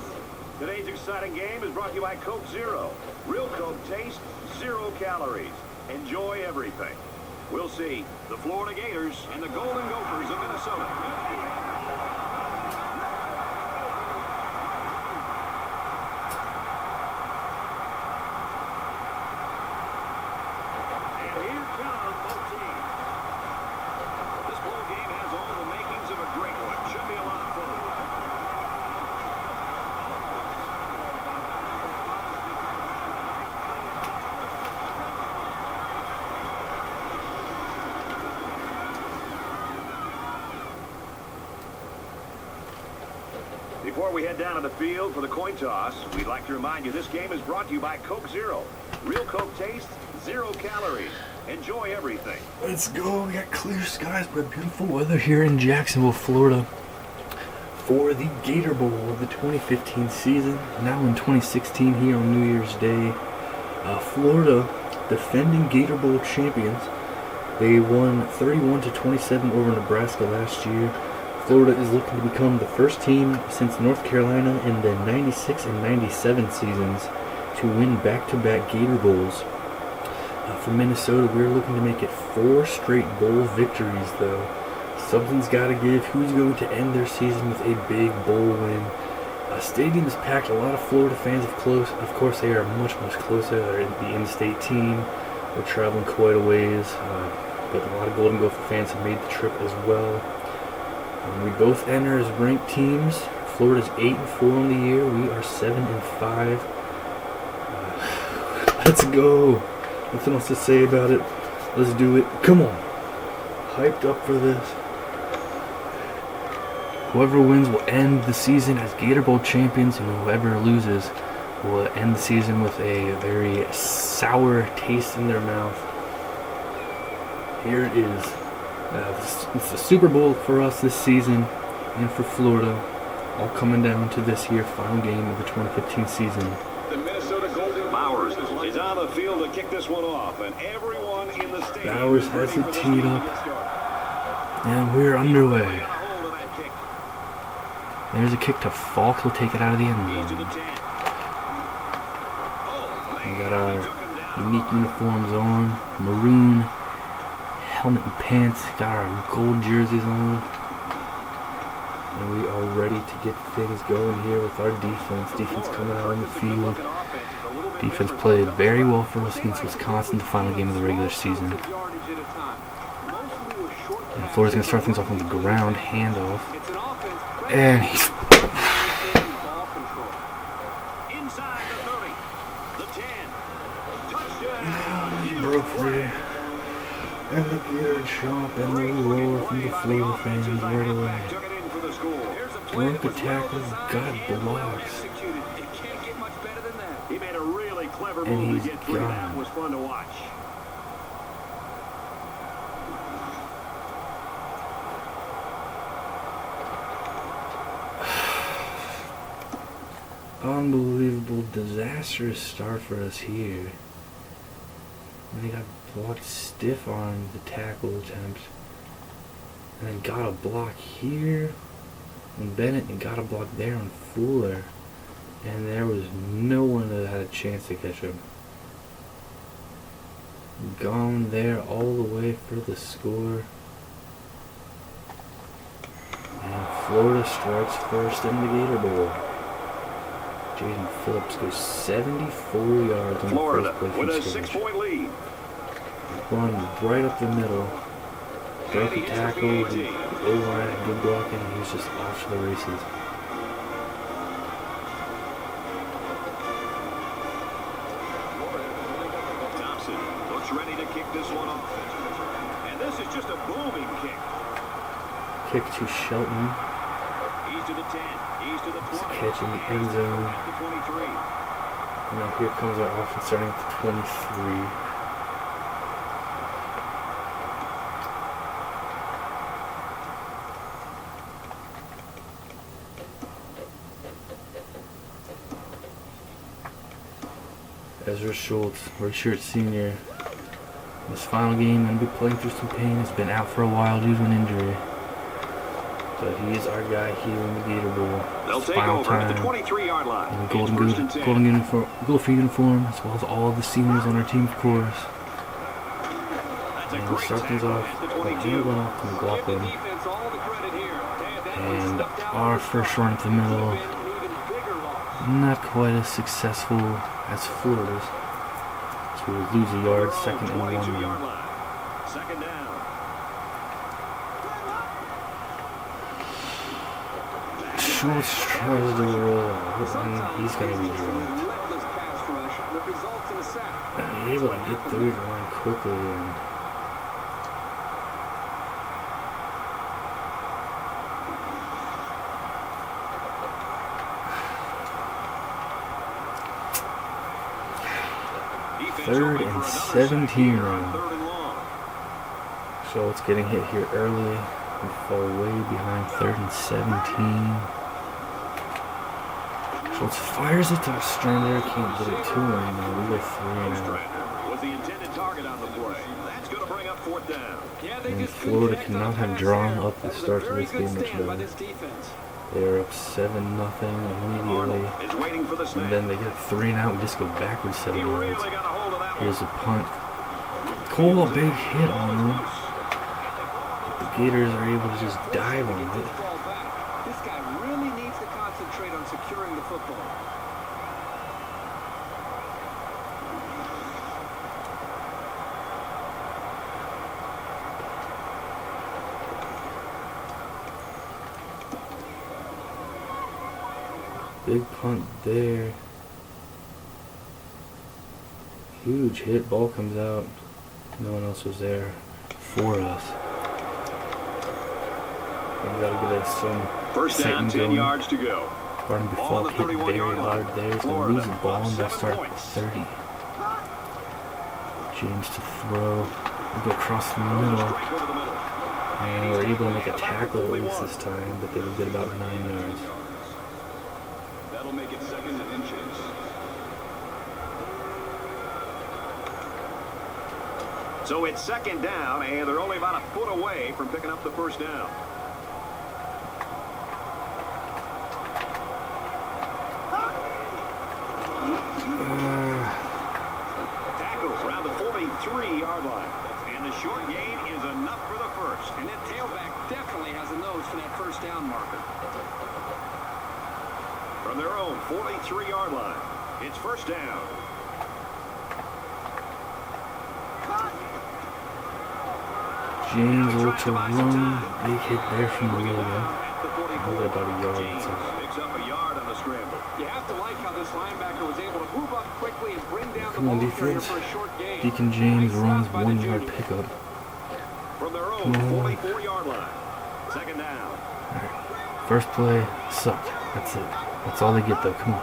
Today's exciting game is brought to you by Coke Zero. Real Coke taste, 0 calories. Enjoy everything. We'll see the Florida Gators and the Golden Gophers of Minnesota. Before we head down to the field for the coin toss, we'd like to remind you this game is brought to you by Coke Zero. Real Coke taste, 0 calories. Enjoy everything. Let's go. We got clear skies but beautiful weather here in Jacksonville, Florida for the Gator Bowl of the 2015 season. Now in 2016 here on New Year's Day. Florida, defending Gator Bowl champions. They won 31-27 over Nebraska last year. Florida is looking to become the first team since North Carolina in the 96 and 97 seasons to win back-to-back Gator Bowls. For Minnesota, we're looking to make it 4 straight bowl victories, though. Something's got to give. Who's going to end their season with a big bowl win? Stadium is packed. A lot of Florida fans, of course, they are much closer. They're the in-state team. They're traveling quite a ways. But a lot of Golden Gopher fans have made the trip as well. We both enter as ranked teams. Florida's 8-4 on the year. We are 7-5. Let's go. Nothing else to say about it. Let's do it. Come on. Hyped up for this. Whoever wins will end the season as Gator Bowl champions, and whoever loses will end the season with a very sour taste in their mouth. Here it is. It's the Super Bowl for us this season and for Florida, all coming down to this here final game of the 2015 season. The Minnesota Golden Bowers is on the field to kick this one off, and everyone in the stadium Bowers has it teed up, and we're underway. There's a kick to Falk. He'll take it out of the end zone. We got our unique uniforms on, maroon helmet and pants. Got our gold jerseys on, and we are ready to get things going here with our defense. Defense coming out on the field. Defense played very well for us against Wisconsin, the final game of the regular season. And Florida's going to start things off on the ground, handoff. And he's... he broke free. And the Gator chomp and the roar from the Florida fans right away. Broke a tackle, got blocks. He made a really clever And move he's to get through. That gone. was fun to watch. Unbelievable, disastrous start for us here. And they got blocked stiff on the tackle attempt. And then got a block here on Bennett and got a block there on Fuller. And there was no one that had a chance to catch him. Gone there all the way for the score. And Florida strikes first in the Gator Bowl. Jaden Phillips goes 74 yards on Florida the first play with a from scrimmage. 6-point lead. Run right up the middle. Broke the tackle. The O-line had good blocking. He was just off to the races. Thompson looks ready to kick this one off. And this is just a booming kick. Kick to Shelton. He's to the 10. He's to the 20. Catch in the end zone. At the 23. And now here comes our offense starting at the 23. Ezra Schultz, redshirt senior. This final game, going to be playing through some pain. He's been out for a while due to an injury. But he is our guy here in the Gator Bowl. They'll It's take final over at the time. 23-yard line. And It's Golden first and 10. Gopher uniform, as well as all of the seniors on our team, of course. That's a And we'll great start things tackle off at the by 22. handling off to McLaughlin. And our first run up the middle, not quite as successful as Florida's. So we'll lose a yard, second and 1 22-yard now. line. Second down. Schultz tries to roll, and he's going to be dropped. Able to get through the line quickly, and third and 17 now. Schultz getting hit here early. We fall way behind, third and 17. Schultz fires it to Ostrander, can't get it to him, and we go 3 now. Was the intended target on the play. That's going to bring up fourth down. And Florida cannot have drawn up the start of this game much better. They are up 7-0 immediately. Is waiting for the And snap. then they get 3 and out. We just go backwards 7 He really yards. got a hold of that one. Here's a punt. Cole, a big hit on them. The Gators are able to just dive on it. This guy really needs to concentrate on securing Big punt there. Huge hit. Ball comes out. No one else was there for us. We gotta get us some First down, 10 yards to go. Barnaby Ball on Falk the hit 31 very yard line. hard there. He's gonna Florida lose the ball up and they'll 7 start points. 30. James to throw. We go across the middle. Strike over the middle. And we're able to make a tackle at least this time, but they will get about 9 yards. That'll make it 2nd and inches. So it's 2nd down, and they're only about a foot away from picking up the first down. Tackle around the 43-yard line. And the short gain is enough for the first. And that tailback definitely has a nose for that first down marker. From their own 43-yard line, it's first down. James looks to run. Big hit there from the middle. Only about a yard. James picks up a yard on the scramble. You have to like how this linebacker was able to move up quickly and bring down Come the on, ball carrier defense. for a short gain. Deacon James Nice runs stop by the 1 yard junior. pickup. From their own 44-yard line. 2nd down. First play sucked. That's it. That's all they get though. Come on.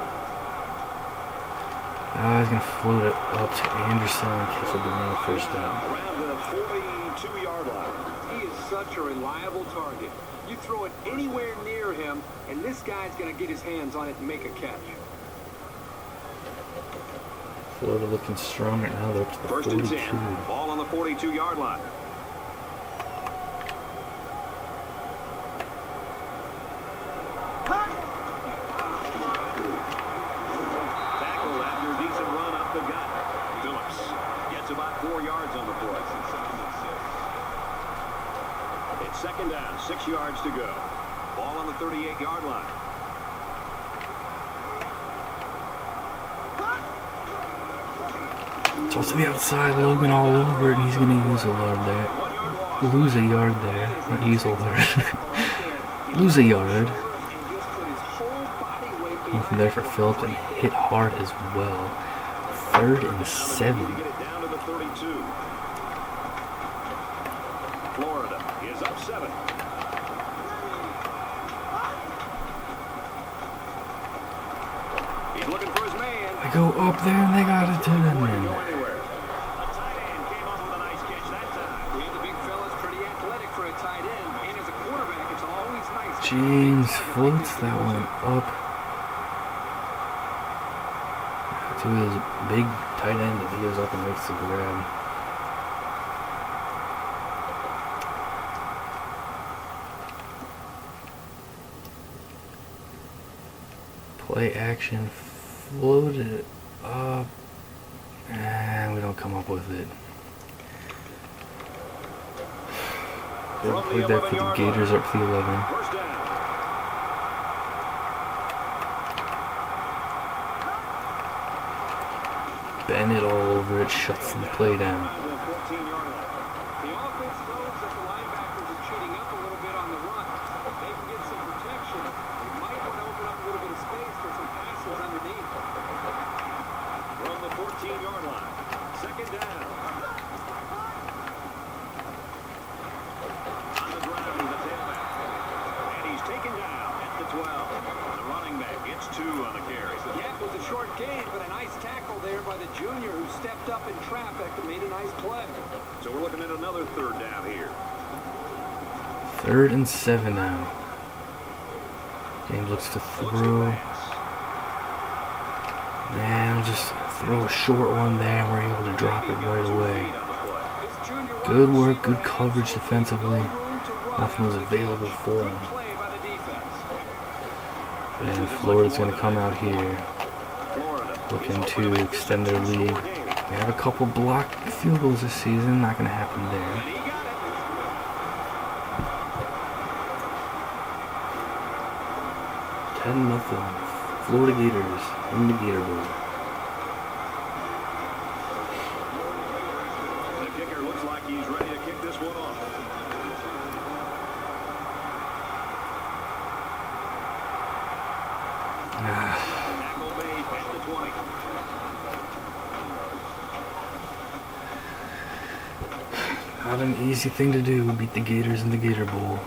He's gonna float it up to Anderson and catch a banana first down. Around the 42-yard line. He is such a reliable target. You throw it anywhere near him, and this guy's going to get his hands on it and make a catch. Florida looking strong right now. They're up to the 1st and 42. 10. Ball on the 42-yard line. Tackle after a decent run up the gut. Phillips gets about 4 yards on the play. It's 2nd down, 6 yards to go. Ball on the 38-yard line. Toss to the outside. Logan all over it, and he's gonna use a yard there. Lose a yard there. Not use a yard. Lose a yard. Nothing there for Phillips, and hit hard as well. 3rd and 7. Get it down to the 32. Florida is up 7. He's looking for his man. They go up there, and they got it to them. Go anywhere. A tight end came up with a nice catch that time. Yeah, the big fella's pretty athletic for a tight end, and as a quarterback, it's always nice. James floats that one up to his big tight end that he goes up and makes the grab. Play action, float it up, and we don't come up with it. They played that for the Gators up to the 11. First down. Bennett all over it, shuts the play down. Around the 14-yard line. The offense knows that the linebackers are cheating up a little bit on the run. If they can get some protection, they might want to open up a little bit of space for some passes underneath. From the 14-yard line. 2nd down. On the ground is the tailback. And he's taken down at the 12. The running back gets 2 on the carry. Yeah, it was a short gain, but a nice tackle there by the junior who stepped up in traffic and made a nice play. So we're looking at another 3rd down here. 3rd and 7 now. James looks to throw. And we'll just throw a short one there, and we're able to drop it right away. This junior Good work, good coverage defensively. Nothing was available for him. play by the defense. And Florida's going to come out here Florida looking to extend their lead. They have a couple blocked field goals this season. Not going to happen there. He got it. 10-0. Florida Gators in the Gator Bowl. The kicker looks like he's ready to kick this one off. Not an easy thing to do, beat the Gators in the Gator Bowl.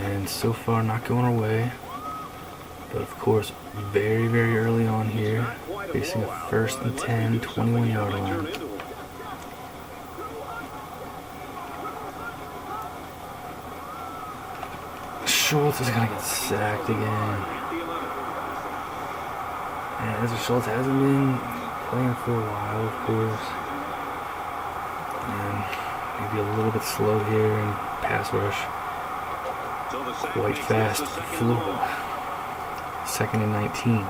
And so far not going our way. But of course, very, very early on here, facing a 1st and 10, 21-yard line. Schultz is going to get sacked again. And Ezra Schultz hasn't been playing for a while, of course. And maybe a little bit slow here in pass rush. Quite fast for Florida. 2nd and 19.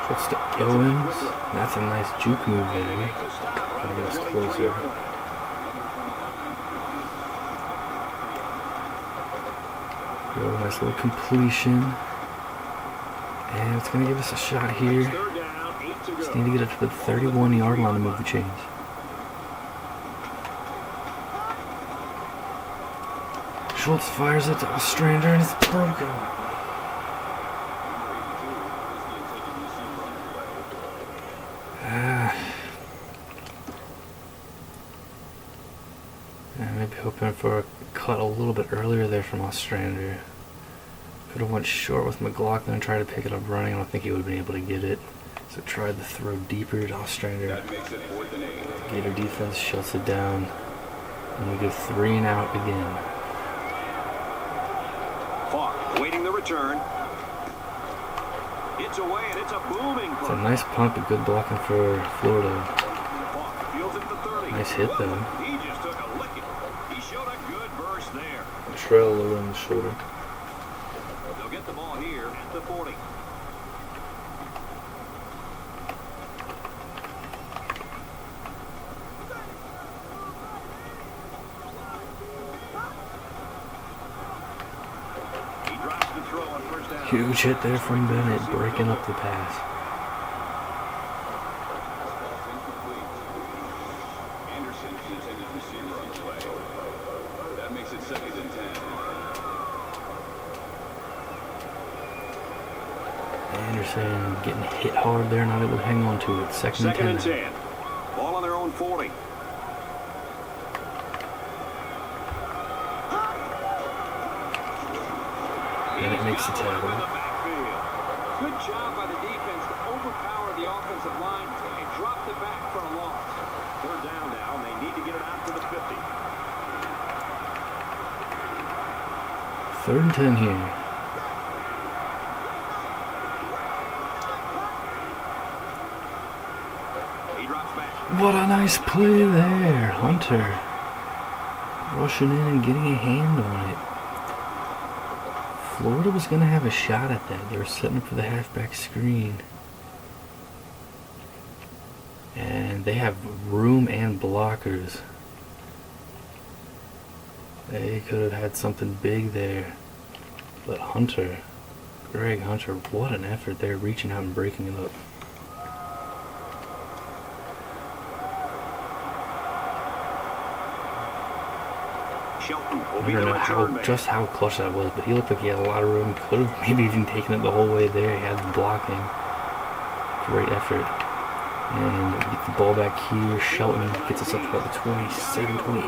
Schultz to Owens. That's a nice juke move there. Trying to get us closer. Nice little completion. And it's going to give us a shot here. Just need to get it to the 31-yard line to move the chains. Schultz fires it to Ostrander and it's broken. Maybe hoping for a cut a little bit earlier there from Ostrander. Could have went short with McLaughlin and tried to pick it up running. I don't think he would have been able to get it. So tried to throw deeper to Ostrander. Gator defense shuts it down. And we go 3 and out again. Falk waiting the return. It's away and it's a booming play. It's a nice punt, but good blocking for Florida. Falk fields it to 30. Nice hit though. He just took a licking. He showed a good burst there. A trail around the shoulder. They'll get the ball here at the 40. He drops the throw on 1st down. Huge hit there from Bennett, breaking up the pass. Anderson is intended receiver on the play. That makes it 2nd and 10. Anderson getting hit hard there, not able to hang on to it. 2nd and 10. Ball on their own 40. And it makes the tackle. Good job by the defense to overpower the offensive line and drop the back for a loss. 3rd down now, and they need to get it out to the 50. 3rd and 10 here. He drops back. What a nice play there. Hunter rushing in and getting a hand on it. Florida was going to have a shot at that. They were setting up for the halfback screen. And they have room and blockers. They could have had something big there. But Hunter, Greg Hunter, what an effort there, reaching out and breaking it up. I don't know just how clutch that was, but he looked like he had a lot of room. Could have maybe even taken it the whole way there. He had the blocking. Great effort. And we get the ball back here. Shelton gets us up to about the 27, 28.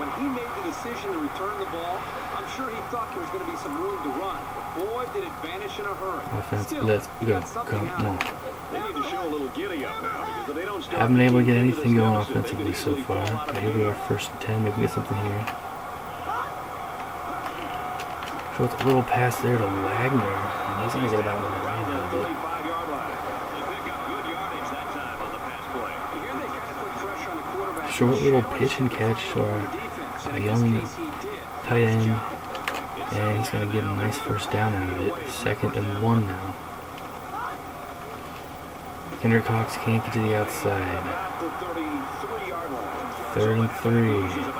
When he made the decision to return the ball, I'm sure he thought there was going to be some room to run. Boy, did it vanish in a hurry. Offense, Still, let's he go. got something Come on. They need to show a little giddy up now, because if they don't start, Haven't been able to get anything going offensively so far. But here we are, 1st and 10. Maybe we get something here. So it's a little pass there to Wagner. And he's going to get about on the line a little bit. 35-yard line. They pick up good yardage that time on the pass play. Here they got to put pressure on the quarterback. Short little pitch and catch to our young tight end. And he's going to get a nice 1st down out of it. 2nd and 1 now. Kendrick Cox can't get to the outside. 3rd and 3.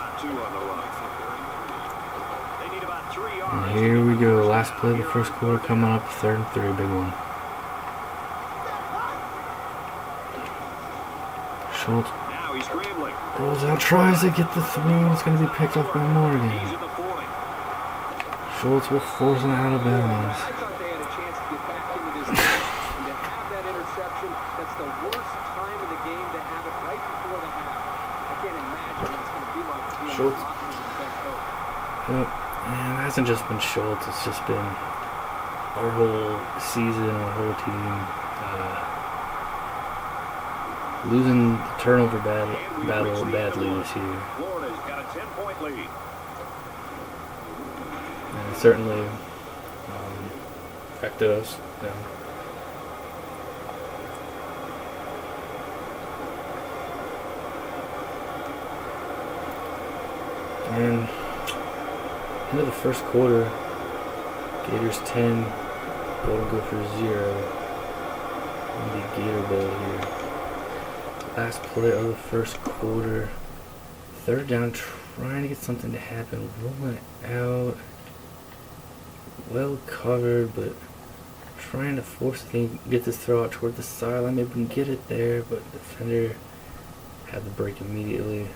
And here we go. Last play of the 1st quarter coming up. 3rd and 3. Big one. Schultz rolls out, tries to get the throw. It's going to be picked up by Morgan. Schultz will force him out of bounds. Schultz. Yep. And it hasn't just been Schultz, it's just been our whole season, our whole team. Losing the turnover battle badly this year. Florida's got a 10-point lead. And it certainly affected us. You know. And into the first quarter, Gators 10, Golden Gophers 0. In the Gator Bowl here. Last play of the first quarter. Third down, trying to get something to happen. Rolling it out. Well covered, but trying to force the thing, get this throw out toward the sideline. Maybe we can get it there, but the defender had the break immediately.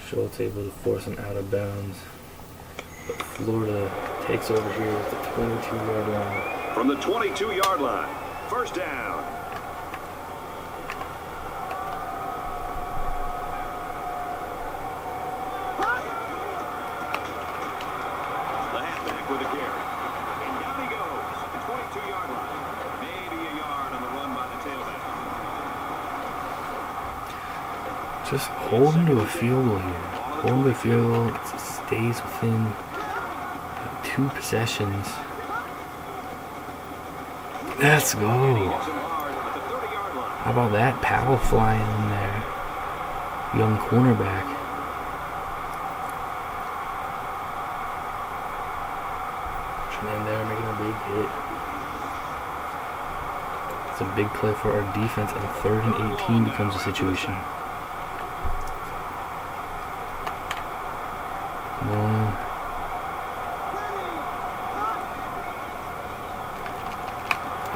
Schultz able to force him out of bounds. But Florida takes over here at the 22-yard line. From the 22-yard line, first down. The halfback with a carry. And down he goes at the 22-yard line. Maybe a yard on the run by the tailback. Just holding to a field goal here. Holding to a field goal. It stays within 2 possessions. Let's go. How about that? Powell flying in there. Young cornerback. In there, making a big hit. It's a big play for our defense, and 3rd and 18 becomes a situation.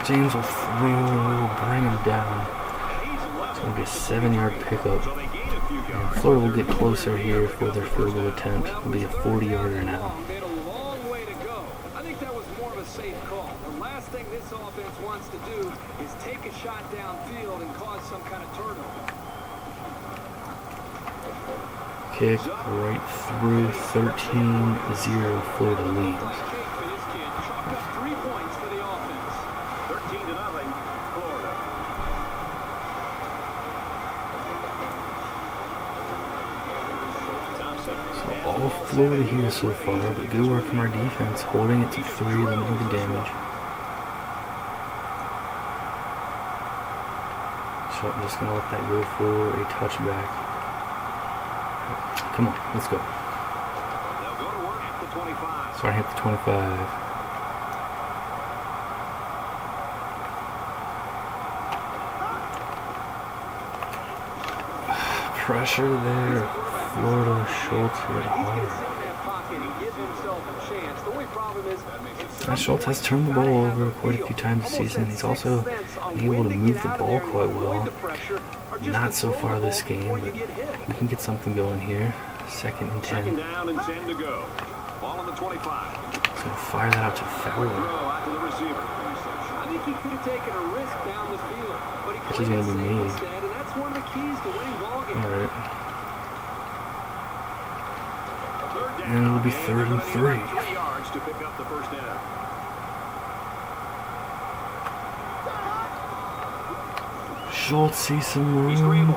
James will throw, will bring him down. It's going to be a 7-yard pickup. And Florida will get closer here for their field goal attempt. It'll be a 40-yarder now. I think that was more of a safe call. The last thing this offense wants to do is take a shot downfield and cause some kind of turnover. Kick right through 13-0 Florida leads. All Florida here so far, but good work from our defense, holding it to 3, limiting the damage. So I'm just going to let that go for a touchback. Come on, let's go. They'll go to work at the 25. Starting at the 25. Pressure there. Florida, Schultz hit hard. And Schultz has turned the ball over quite a few times this season. He's also been able to move the ball quite well. Not so far this game, but we can get something going here. 2nd and 10. Second down and 10 to go. Ball on the 25. He's going to fire that out to Fowler. Out to the receiver. I think he could have taken a risk down the field, but he Which is going to be made. instead, and that's one of the keys to winning ball games. All right. And it'll be 3rd and 3. 3 yards to pick up the first down. Schultz sees some room,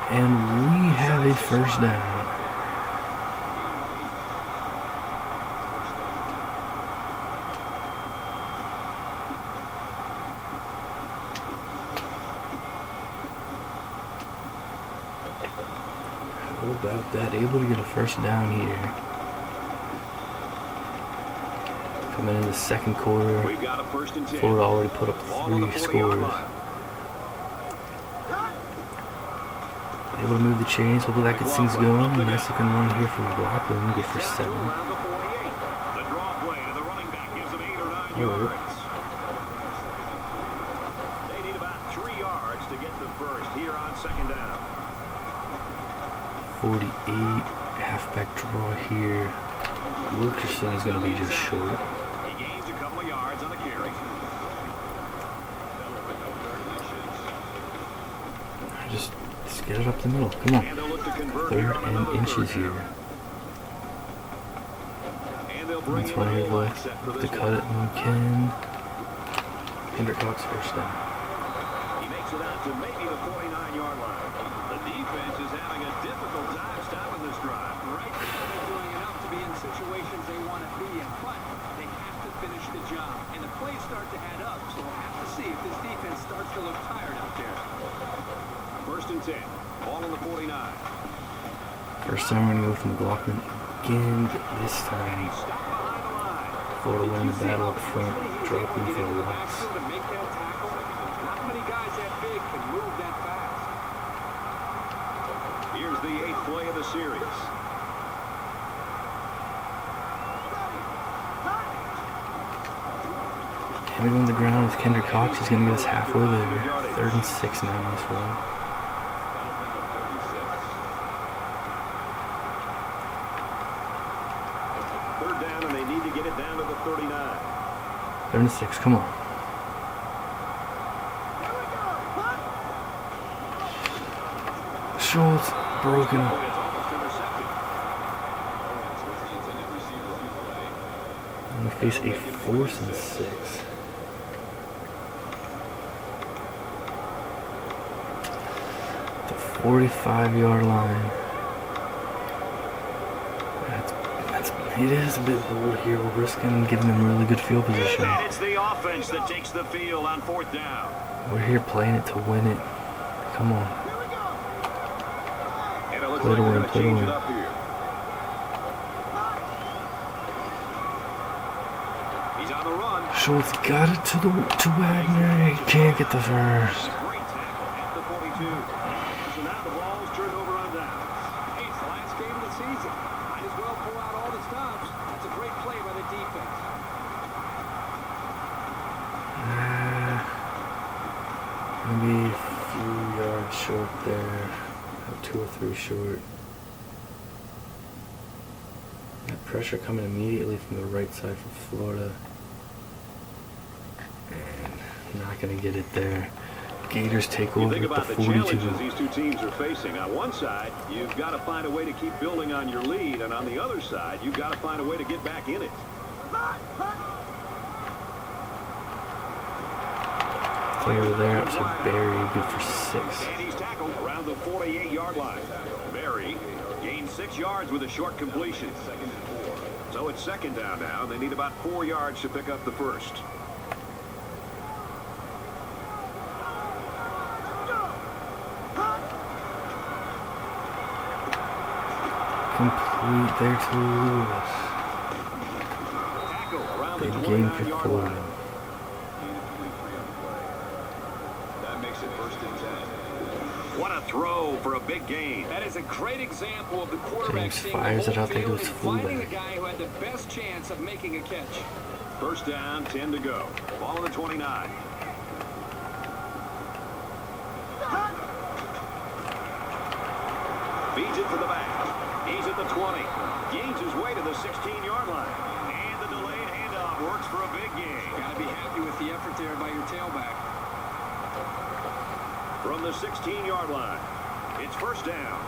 and we have a first down. How about that? Able to get a first down here. Coming in the 2nd quarter, We've got a 1st and 10. Florida already put up 3 scores. Able to move the chains. Hopefully that gets things going. Nice looking run here from Rockland. Good for 7. The draw play to the running back gives them 8 or 9 yards. They need about 3 yards to get the first here on 2nd down. 48. Halfback draw here. Wilkerson is going to be just short. He gains a couple of yards on the carry. Get it up the middle. Come on. And they'll look to convert here 3rd on and another inches 3rd here. down. And they'll bring That's in why the he goal line left set for to this cut one. it when we can. Kendrick Cox first down. He makes it out to maybe the 49-yard line. The defense is having a difficult time stopping this drive. Right now, they're doing enough to be in situations they want to be in, but they have to finish the job. And the plays start to add up, so we'll have to see if this defense starts to look tired out there. 1st and 10. Ball on the 49. First time we're going to go with McLaughlin again, but this time He's stopped behind the line. Florida winning the battle up front, dropping for the loss. Backfield to make that tackle. Not many guys that big can move that fast. Here's the 8th play of the series. Having on the ground with Kendrick Cox, he's going to get us halfway there. 3rd and 6 now in this one. Third down, and they need to get it down to the 39. 3rd and 6, come on. Schultz, broken. It's almost intercepted. And we face a 4th and 6. The 45-yard line. It is a bit bold here. We're risking giving them really good field position. And it's the offense that takes the field on 4th down. We're here playing it to win it. Come on. And it looks Play like to they're win, going to play to change win. it up here. He's on the run. Schultz got it to Wagner. He can't get the first. Great tackle at the 42. So now the ball's turned over on downs. Hey, it's the last game of the season. Might as well pull out all the stops. That's a great play by the defense. Maybe a few yards short there. 2 or 3 short. That pressure coming immediately from the right side from Florida. And not going to get it there. Gators take You over think at the about the 42. challenges these two teams are facing. On one side, you've got to find a way to keep building on your lead, and on the other side, you've got to find a way to get back in it. Over there up to Barry, good for 6. And he's tackled around the 48-yard line. Barry gained 6 yards with a short completion. So it's 2nd down now, and they need about 4 yards to pick up the first. Complete there to Lewis. Tackle around Big the game for 29-yard Florida. line. That makes it 1st and 10. What a throw for a big gain. That is a great example of the quarterback James seeing fires the it whole out there to field his and finding the fullback. guy who had the best chance of making a catch. 1st down, 10 to go. Ball on the 29. Feeds it to the back. He's at the 20. Gains his way to the 16-yard line. And the delayed handoff works for a big gain. Got to be happy with the effort there by your tailback. From the 16-yard line, it's 1st down.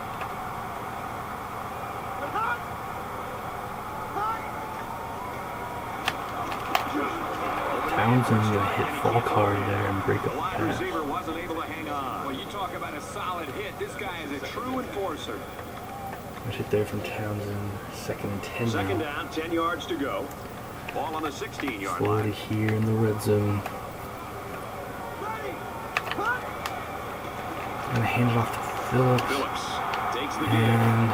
Townsend going to hit fall card there and break The up the wide pass. receiver wasn't able to hang on. Well, you talk about a solid hit. This guy is a true enforcer. Good hit there from Townsend. 2nd and 10 2nd now. down, 10 yards to go. Ball on the 16-yard Florida line. here in the red zone. Gonna hand it off to Phillips. Phillips takes the game. And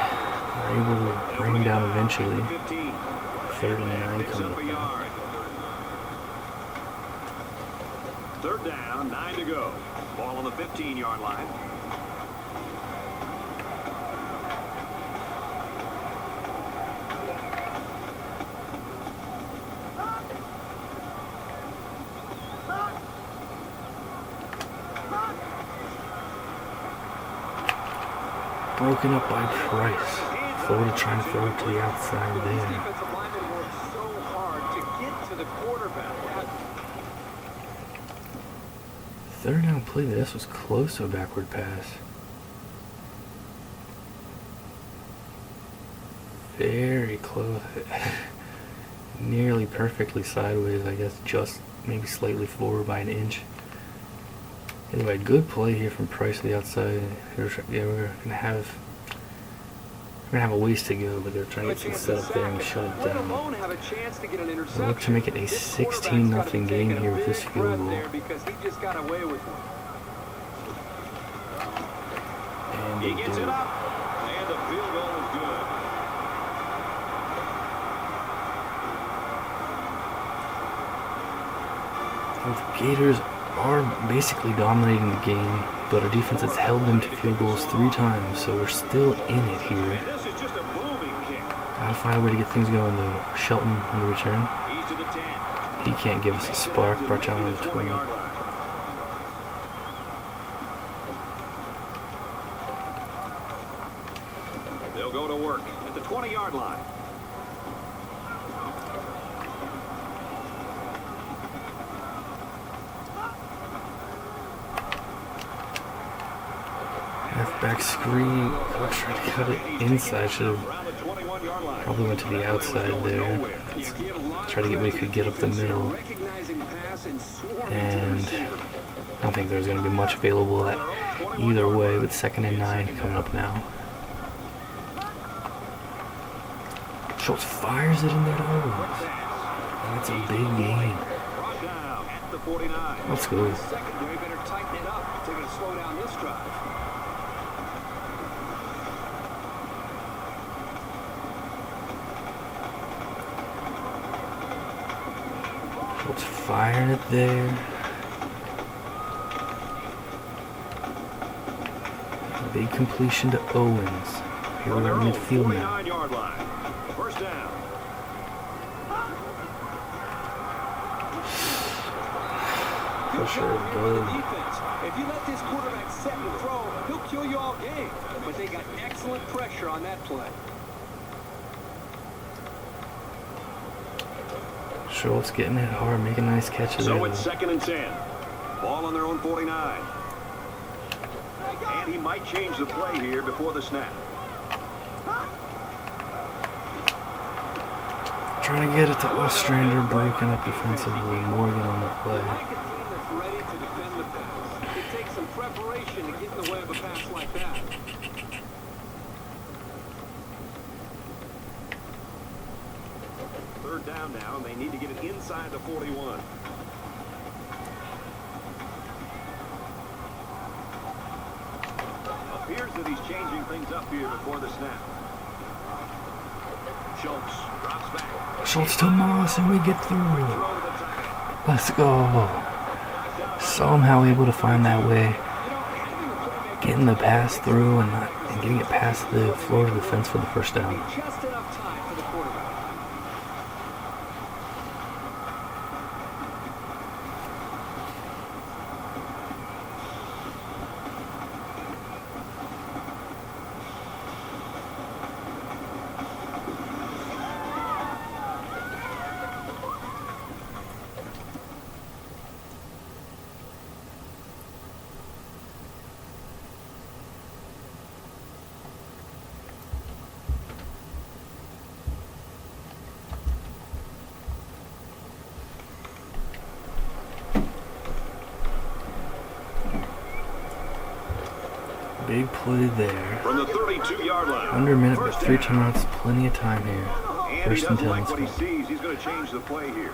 we're able to bring him down eventually. 15. 3rd and 9 Picks coming up a up. yard. 3rd down, 9 to go. Ball on the 15-yard line. Broken up by Price. Florida trying to throw it to the outside These there. defensive linemen work so hard to get to the quarterback. 3rd down play. This was close to a backward pass. very close. Nearly perfectly sideways, I guess, just maybe slightly forward by an inch. Anyway, good play here from Price to the outside. Yeah, we're gonna have a ways to go, but they're trying to get some set up there and shut it down. We'll look to make it a 16-0 game here with this field goal. And He gets it up, and the field goal is good. The Gators are basically dominating the game, but our defense has held them to field goals 3 times, so we're still in it here. And this is just a booming kick. Gotta find a way to get things going though. Shelton on the return. He's to the 10. He can't give us a spark. Bartow on the 20. They'll go to work at the 20-yard line. Halfback screen. Coach trying to cut it inside. Should have Around the 21-yard line. probably went to the outside there. Try to get what he could get up the middle. And I don't think there's going to be much available at either way with 2nd and 9 coming up now. Schultz fires it in there. That's a big gain. Brought down at the 49. Let's go. Secondary better tighten it up if they're going to slow down this drive. Schultz firing it there. Big completion to Owens. Here we're in midfield now. 49-yard line. First down. Pressure above. Defense. If you let this quarterback set and throw, he'll kill you all game. But they got excellent pressure on that play. Schultz getting it hard, making nice catches. So it's 2nd and 10. Ball on their own 49. And he might change the play here before the snap. Trying to get it to Ostrander, breaking up defensively. Morgan on the play. I like a team that's ready to defend the pass. It takes some preparation to get in the way of a pass like that. Third down now, and they need to get it inside the 41. Appears that he's changing things up here before the snap. Schultz drops back. Schultz to Moss, and we get through. Let's go. Somehow able to find that way. Getting the pass through and getting it past the Florida defense for the first down. Just enough time for the quarterback. Big play there. From the 32-yard line. Under a minute, but First 3 down. timeouts, plenty of time here. And he First and doesn't 10. like what he sees. He's going to change the play here.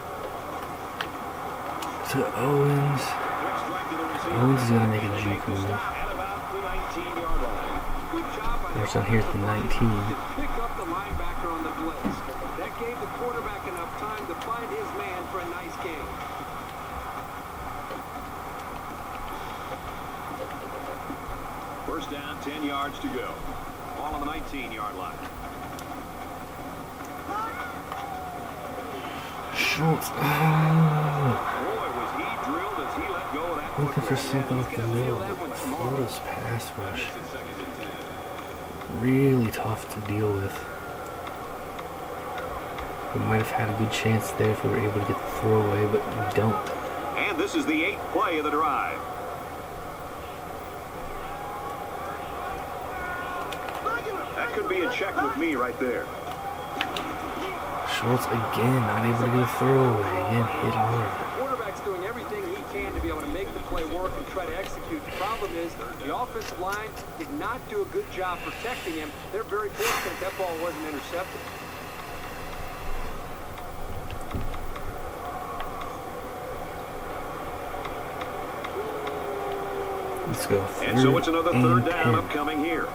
To Owens. Quick strike to the receiver. Owens is going to make a juke move. At about the 19-yard line. Good job by There's down here at the 19. to pick up the linebacker on the blitz. That gave the quarterback enough time to find his man for a nice game. First down, 10 yards to go. Ball on the 19-yard line. Schultz. Boy, was he drilled as he let go of that. Looking for something up the middle. But Florida's pass rush. Really tough to deal with. We might have had a good chance there if we were able to get the throwaway, but we don't. And this is the 8th play of the drive. That could be a check with me right there. Schultz again, not able to get a throwaway. Again, hit hard. The quarterback's doing everything he can to be able to make the play work and try to execute. The problem is the offensive line did not do a good job protecting him. They're very fortunate that ball wasn't intercepted. Let's go. And so it's another third down 10. upcoming here.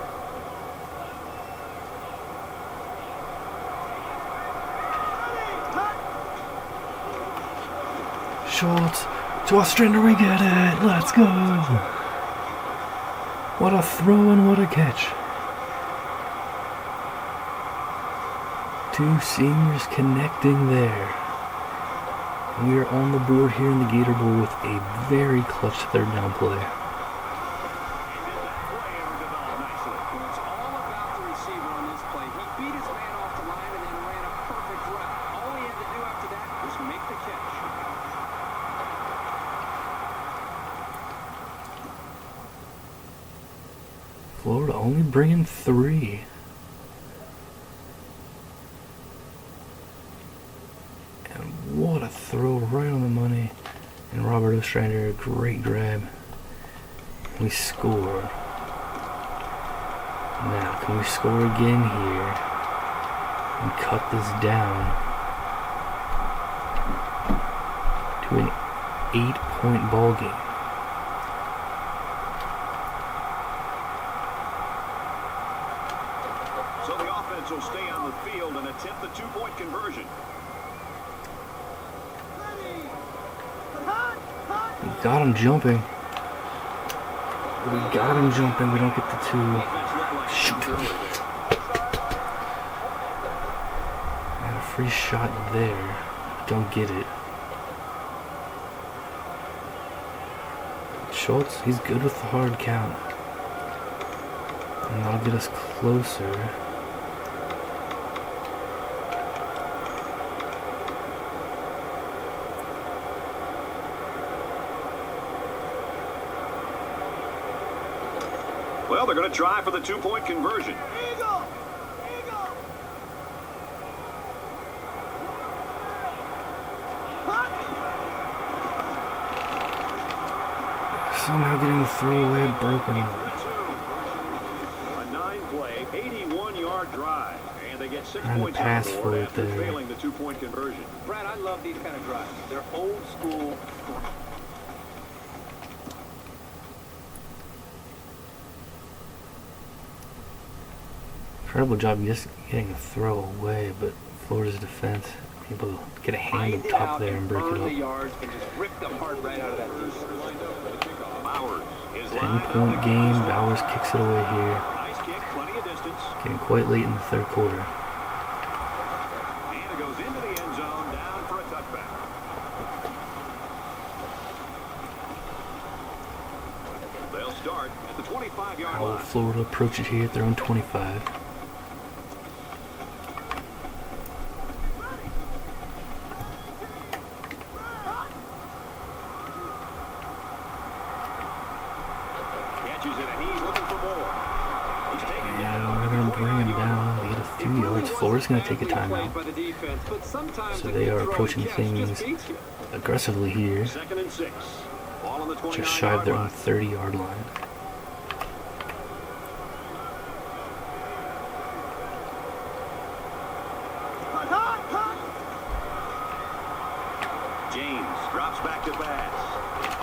Schultz to Ostrander, we get it. Let's go. What a throw and what a catch. Two seniors connecting there. We are on the board here in the Gator Bowl with a very clutch third down play. It's all about the receiver on this play. He beat his man off the line and then ran a perfect route. All he had to do after that was make the catch. Florida only bringing 3. And what a throw right on the money. And Robert Ostrander, a great grab. We scored. Now, can we score again here and cut this down to an 8-point ball game? So the offense will stay on the field and attempt the two-point conversion. We got him jumping. We got him jumping. We don't get the 2. Shoot. And a free shot there. Don't get it. Schultz, he's good with the hard count. And that'll get us closer. Well, they're going to try for the two-point conversion. Somehow getting the throwaway broken. A 9-play, 81-yard drive. And they get 6 Trying to points on pass the for board it after there. failing the two-point conversion. Brad, I love these kind of drives. They're old school. Incredible job just getting a throw away, but Florida's defense able to get a hand up top there and break it the up. yards and just rip the heart right out of that defense. Bowers is 10-point game. Bowers kicks it away here. Nice kick, plenty of distance. Getting quite late in the third quarter. And it goes into the end zone, down for a touchback. They'll start at the 25-yard How will line. Florida approach it here at their own 25? Catches it, and he's looking for more. He's taking it And down. we're going to bring him down. They get a few yards. Florida's going to take a timeout. So they are approaching things aggressively here. 2nd and 6. Ball on the 29-yard Just shy of their own line. 30-yard line. James drops back to pass.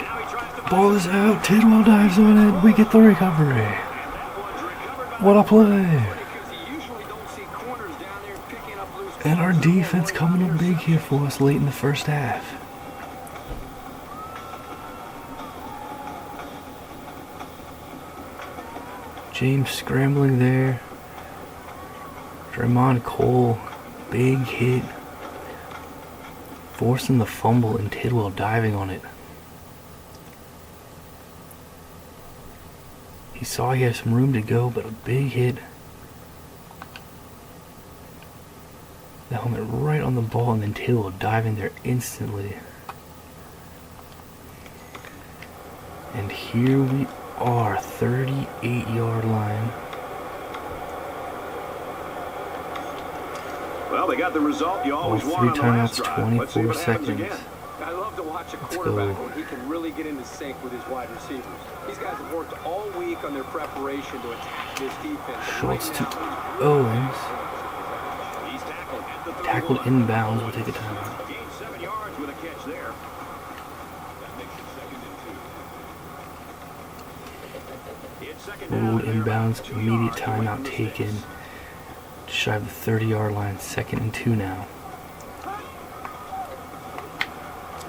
Now he tries to Ball is out. Tidwell dives on it. We get the recovery. and that one's recovered by What a play. Because you usually don't see corners down there picking up loose And our balls. defense coming up big here for us late in the first half. James scrambling there. Draymond Cole, big hit. Forcing the fumble and Tidwell diving on it. He saw he had some room to go, but a big hit. The helmet right on the ball, and then Tidwell diving there instantly. And here we are, 38-yard line. Well, Well, they got the result you All always 3 want on the last timeouts, drive. Let's see 24 what happens seconds. again. I love to watch a quarterback when he can really get into sync with his wide receivers. These guys have worked all week on their preparation to attack this defense. Schultz to Right Owens. He's tackled at the 31. Tackled inbounds. We'll take a timeout. Gained 7 yards with a catch there. It's second down Ruled and they're inbounds. about 2 Immediate yards away timeout from the taken. sticks. Just shy of the 30-yard line. 2nd and 2 now.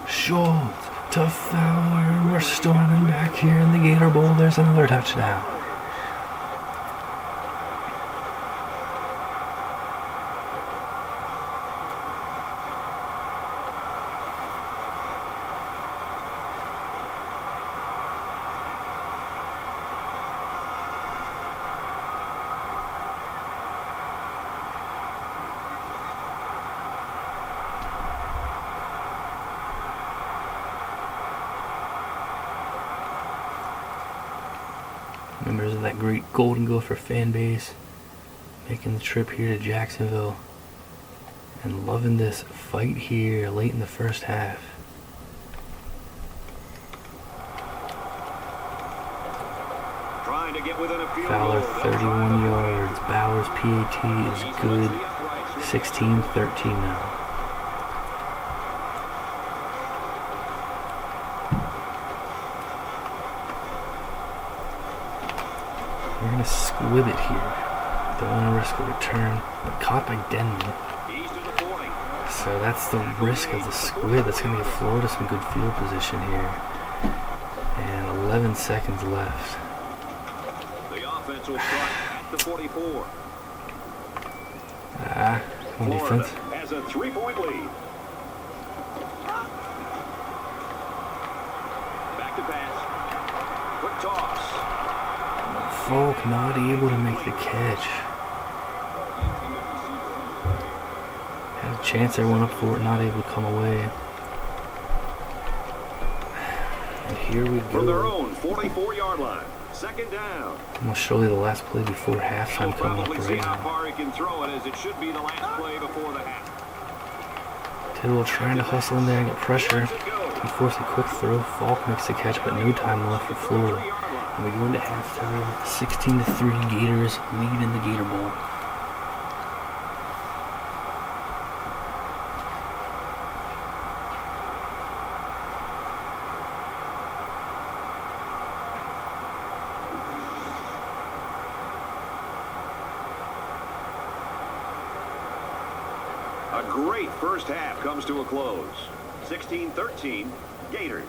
Schultz to Fowler. We're storming back here in the Gator Bowl. There's another touchdown. Members of that great Golden Gopher fan base making the trip here to Jacksonville and loving this fight here late in the first half. Trying to get within a field Fowler goal. 31 yards. Bowers PAT is good. 16-13 now. We're going to squib it here. Don't want to risk a return. But caught by Denman. He's to the 40. So that's the risk of the squib. That's going to give Florida some good field position here. And 11 seconds left. The offense will start at the 44. On Florida defense. has a 3-point lead. Back to pass. Quick toss. Folk not able to make the catch. Had a chance there, went up for it, not able to come away. And here we From their go. own 44-yard line. Second down. I'm going to show you the last play before halftime We'll coming up probably see right how now. far he can throw it, as it should be the last play before the half. Tidwell trying to hustle in there and get pressure. Let's go. He forced a quick throw. Falk makes the catch, but no time left for Florida. And we go into halftime. 16-3 Gators lead in the Gator Bowl. A great first half comes to a close. 16-13, Gators.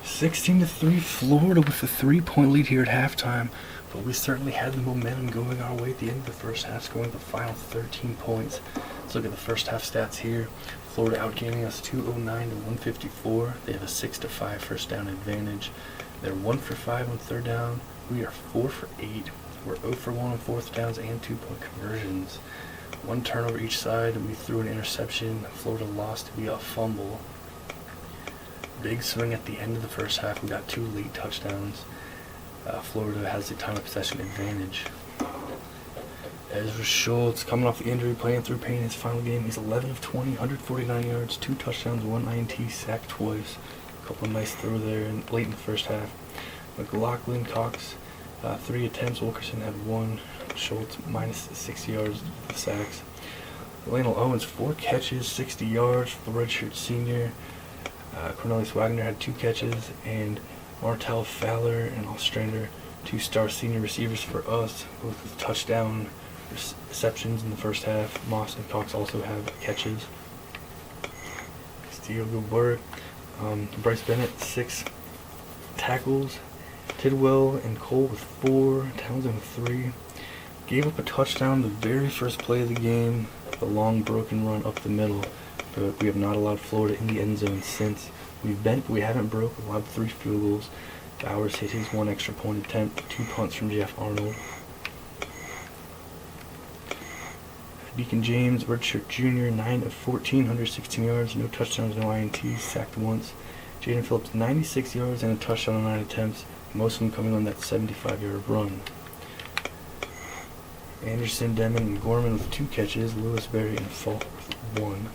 Sixteen to 3, Florida with a 3-point lead here at halftime, but we certainly had the momentum going our way at the end of the first half, scoring the final 13 points. Let's look at the first half stats here. Florida outgaining us 209 to 154. They have a 6-5 first down advantage. They're 1 for 5 on third down. We are 4 for 8. We're 0 for 1 on fourth downs and 2-point conversions. 1 turnover each side. We threw an interception. Florida lost via a fumble. Big swing at the end of the first half. We got 2 late touchdowns. Florida has the time of possession advantage. Ezra Schultz coming off the injury, playing through pain in his final game. He's 11 of 20, 149 yards, 2 touchdowns, 1 INT, sacked twice. A couple of nice throws there late in the first half. McLaughlin, Cox, 3 attempts. Wilkerson had 1. Schultz minus 6 yards with the sacks. Lionel Owens, 4 catches, 60 yards for the redshirt senior. Cornelius Wagner had 2 catches, and Martell Fowler and Ostrander, 2 star senior receivers for us, both with touchdown receptions in the first half. Moss and Cox also have catches. Steele Gilbert, Bryce Bennett, 6 tackles. Tidwell and Cole with 4, Townsend with 3. Gave up a touchdown the very first play of the game, the long broken run up the middle, but we have not allowed Florida in the end zone since. We've bent, but we haven't broke. We'll have 3 field goals. Bowers hit his 1 extra point attempt, 2 punts from Jeff Arnold. Deacon James, redshirt junior, 9 of 14, 116 yards, no touchdowns, no INTs, sacked once. Jaden Phillips, 96 yards and a touchdown on 9 attempts, most of them coming on that 75-yard run. Anderson, Demon, and Gorman with 2 catches, Lewis Berry and Falk with 1.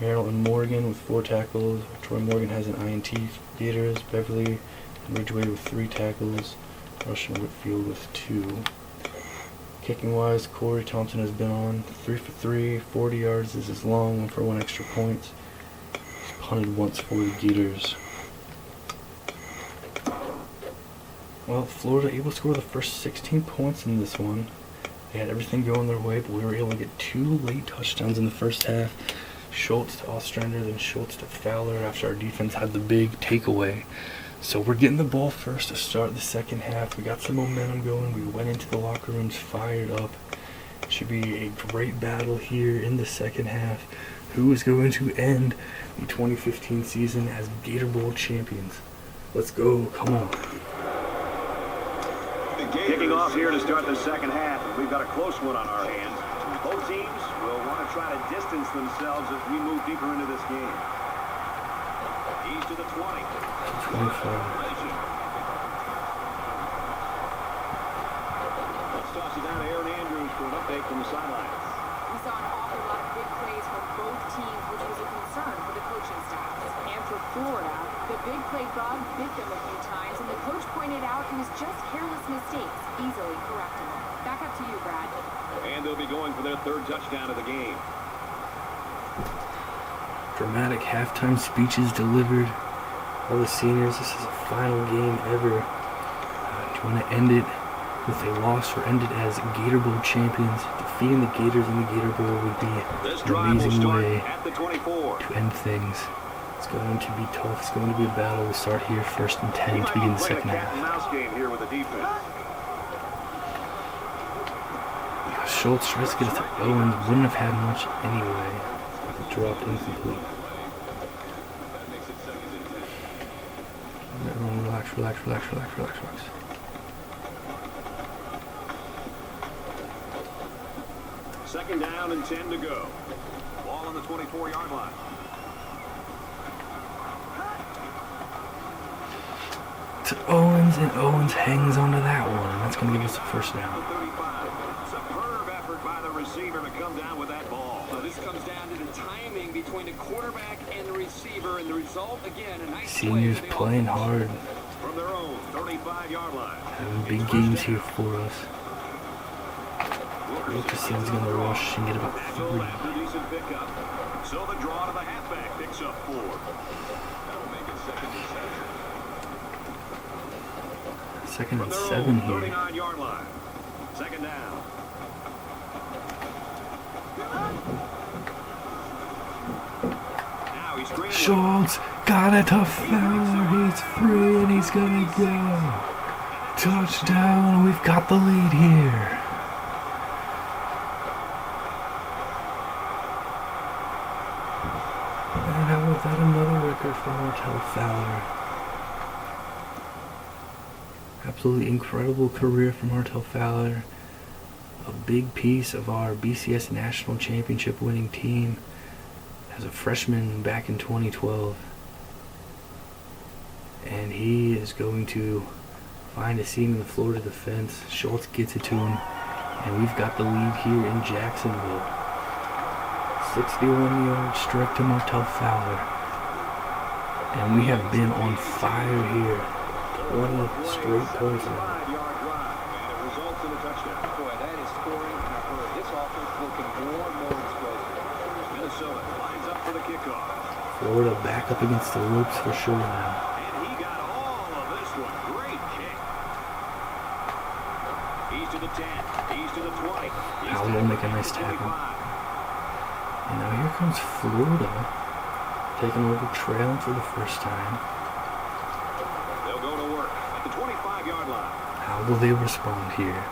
Merrill and Morgan with 4 tackles. Troy Morgan has an INT. Gators, Beverly, and Ridgway with 3 tackles. Rush and Whitfield with 2. Kicking wise, Corey Thompson has been on 3 for 3, 40 yards. This is long, 1 for 1 extra point. He's punted once for the Gators. Well, Florida able to score the first 16 points in this one. They had everything going their way, but we were able to get 2 late touchdowns in the first half. Schultz to Ostrander, then Schultz to Fowler after our defense had the big takeaway. So we're getting the ball first to start the second half. We got some momentum going. We went into the locker rooms fired up. It should be a great battle here in the second half. Who is going to end the 2015 season as Gator Bowl champions? Let's go. Come on. Kicking off here to start the second half. We've got a close one on our hands. Both teams will want to try to distance themselves as we move deeper into this game. He's to the 20. 25. Let's toss it down to Aaron Andrews for an update from the sidelines. We saw an awful lot of big plays from both teams, which was a concern for the coaching staff. And for Florida, the big play bug bit them a few times, and the coach pointed out it was just careless mistakes, easily correctable. Back up to you, Brad. And they'll be going for their 3rd touchdown of the game. Dramatic halftime speeches delivered. All the seniors, this is a final game ever. Do you want to end it with a loss or end it as Gator Bowl champions? Defeating the Gators in the Gator Bowl would be an amazing way to end things. It's going to be tough. It's going to be a battle. We start here 1st and 10 to begin the second half. Game here with the defense. Schultz tries to get it to Owens. Wouldn't have had much anyway. Dropped incomplete. Everyone relax. Second down and 10 to go. Ball on the 24-yard line. To Owens, and Owens hangs onto that one, and that's going to give us a first down. Superb effort by the receiver to come down with that ball. So this comes down to the timing between the quarterback and the receiver, and the result, again, a nice Seniors playing hard. From their own 35-yard line. Having big games here for us. Wilkerson's going to rush and get about 3. After decent pickup. So the draw to the halfback picks up 4. That'll make it 2nd and 7. 2nd and 7 here. 39-yard line. Second down. Now he's scrambling. Schultz got it to Fowler. He's free and he's going to go. Touchdown. We've got the lead here. And how about that? Another record for Martell Fowler. Absolutely incredible career from Martell Fowler. A big piece of our BCS National Championship winning team as a freshman back in 2012. And he is going to find a seam in the Florida defense. Schultz gets it to him. And we've got the lead here in Jacksonville. 61-yard strike to Martell Fowler. And we have been on fire here. 20 straight points now. Boy, that is scoring in a hurry. This offense looking more and more explosive. Minnesota lines up for the kickoff. Florida back up against the ropes for sure now. And he got all of this one. Great kick. He's to the 10. He's to the 20. Powell will make a nice tackle. And now here comes Florida, taking over trailing for the first time. They'll go to work at the 25-yard line. How will they respond here?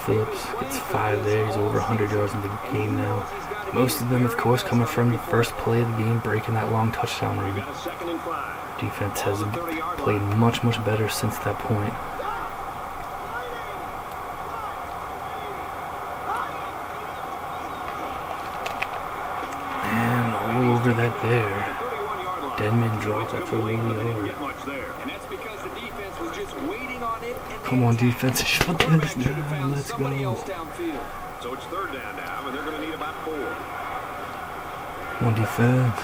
Phillips gets 5 there. He's over 100 yards in the game now. Most of them, of course, coming from the first play of the game, breaking that long touchdown run. Defense has played much, much better since that point. And all over that there. Denman dropped after 1 yard. Come on, defense, shut this down. Let's go. So it's third down now, and they're going to need about 4. Come on, defense.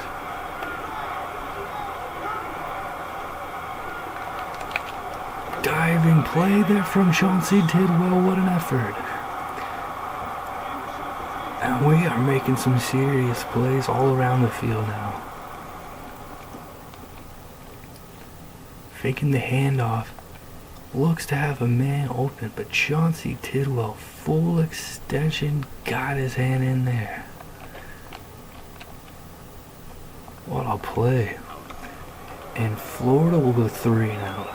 Diving play there from Chauncey Tidwell. What an effort. And we are making some serious plays all around the field now. Faking the handoff. Looks to have a man open, but Chauncey Tidwell, full extension, got his hand in there. What a play. And Florida will go 3 now.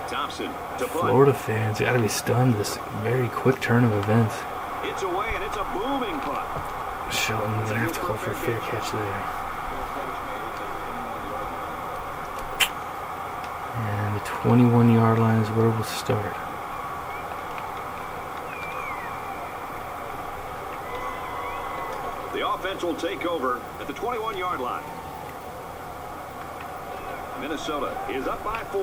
Thompson to punt. Florida fans got to be stunned this very quick turn of events. It's away, and it's a booming punt. Shelton going to have to call for a fair catch there. And the 21-yard line is where we'll start. The offense will take over at the 21-yard line. Minnesota is up by 4.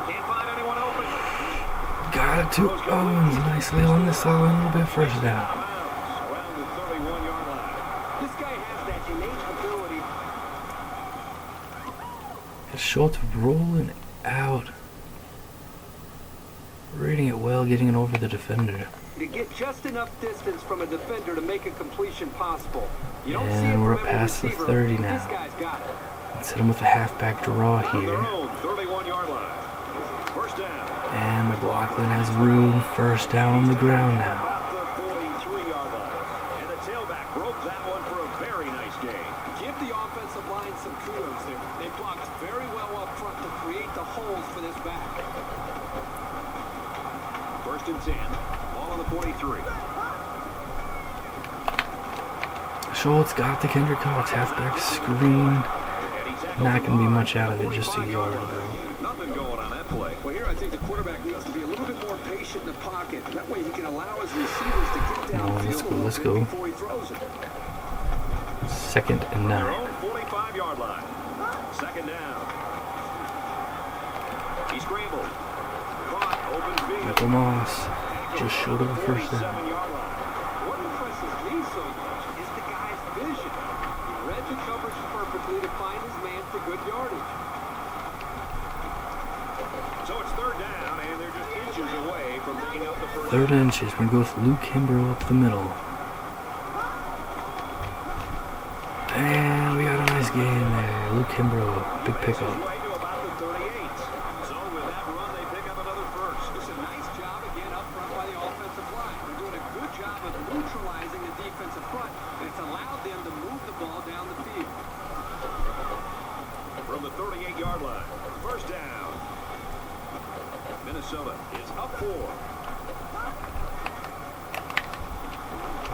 Can't find anyone open. Got it to Owens nicely on the sideline, a little bit first down. Around the 31-yard line. This guy has that innate ability. Schultz rolling out. Reading it well, getting it over the defender. To get just enough distance from a defender to make a completion possible. You don't see it And we're from up every past the receiver, 30 but now. This guy's got it. Let's hit him with a halfback draw On their here. own 31-yard line. First down. And McLaughlin has room. First down on the ground now. About the 43-yard line. And the tailback broke that one for a very nice gain. Give the offensive line some kudos there. They blocked very well up front to create the holes for this back. First and 10. Ball on the 43. Schultz got the Kendrick Cox halfback screen. Not going to be much out of it, just a yard though. Nothing going on that play. Well, here I think the quarterback needs to be a little bit more patient in the pocket. That way he can allow his receivers to get downfield let's go. before he throws it. 2nd and Their 9. own 45-yard line. Second down. He scrambled. Caught open field. Michael Moss just short of the first down. 47-yard line. What impresses me so much is the guy's vision. He read the coverage perfectly to find his man for good yardage. So it's third down, and they're just inches away from picking up the first. 3rd inches. We go with Luke Kimbrough up the middle. And we got a nice game there. Luke Kimbrough, big pickup. Way to about the 38. So with that run, they pick up another first. It's a nice job again up front by the offensive line. They're doing a good job of neutralizing the defensive front, and it's allowed them to move the ball down the field. From the 38-yard line. First down. Minnesota is up 4.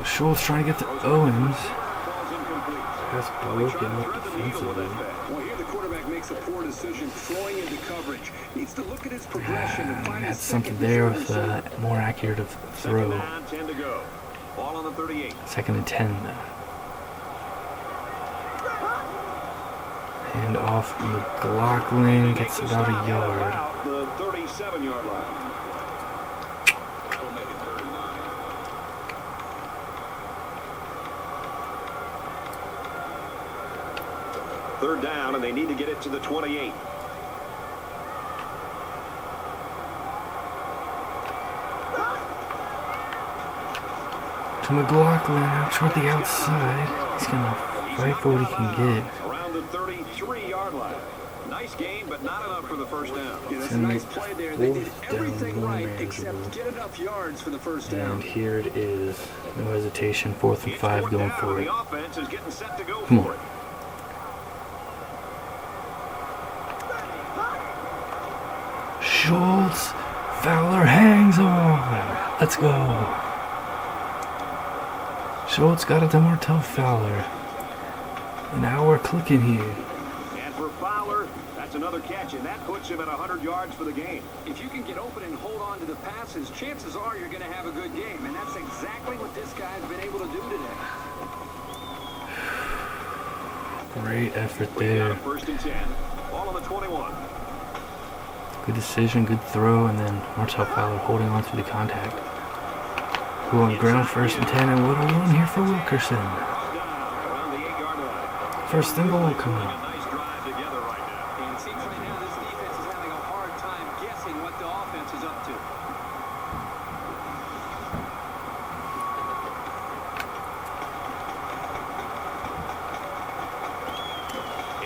Schultz trying to get to Owens. Ball's incomplete. That's broken up defensively. Well, here the quarterback makes a poor decision throwing into coverage. Needs to look at his progression and find Had his something second there visual with zone. a more accurate of Second throw. down, 10 to go. Ball on the 38. 2nd and 10 now. And off McLaughlin gets about a yard. About the 37-yard line. Third down, and they need to get it to the 28. To McLaughlin out toward the outside. He's going to fight for what he can get. Around the 33-yard line. Nice gain, but not enough for the first down. Yeah, that's a nice play there. They did everything right except get enough yards for the first down. And here it is. No hesitation. 4th and It's 5 fourth going down, for and it. the offense is getting set to go Come for on. it. Schultz. Fowler hangs on. Let's go. Schultz got it to Martell Fowler. Now we're clicking here. And for Fowler, that's another catch, and that puts him at 100 yards for the game. If you can get open and hold on to the passes, chances are you're going to have a good game, and that's exactly what this guy's been able to do today. Great effort We got there. a 1st and 10. Ball on the 21. Good decision, good throw, and then Martell Fowler holding on through the contact. Who on ground 1st and 10, and what a run here for Wilkerson. Around the 8-yard line. 1st and goal coming. A nice drive together right now. And it seems right now this defense is having a hard time guessing what the offense is up to.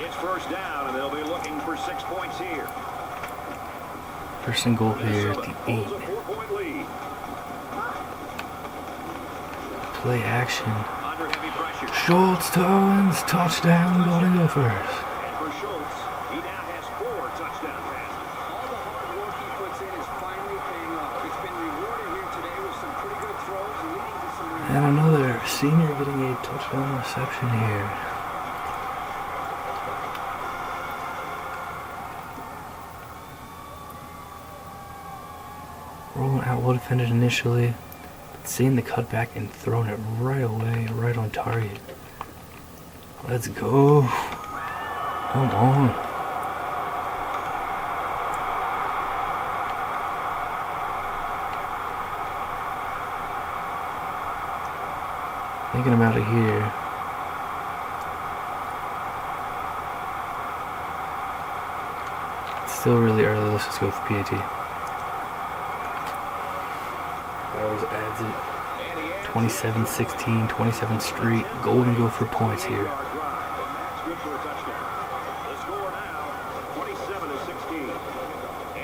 It's 1st down, and they'll be looking for 6 points here. 1st and goal here at the Minnesota 8. holds a 4-point lead. Play action. Under heavy pressure. Schultz to Owens. Touchdown, Golden Gophers. And for Schultz, he now has 4 touchdown passes. All the hard work he puts in is finally paying off. It's been rewarded here today with some pretty good throws and leading to some... And another senior getting a touchdown reception here. Rolling out well defended initially, but seeing the cutback and throwing it right away, right on target. Let's go. Come on. Thinking about it here. It's still really early. Let's just go with the PAT. Always adds it. 27-16, 27 straight. Golden Gopher points here. That's good for a touchdown. The score now, 27-16.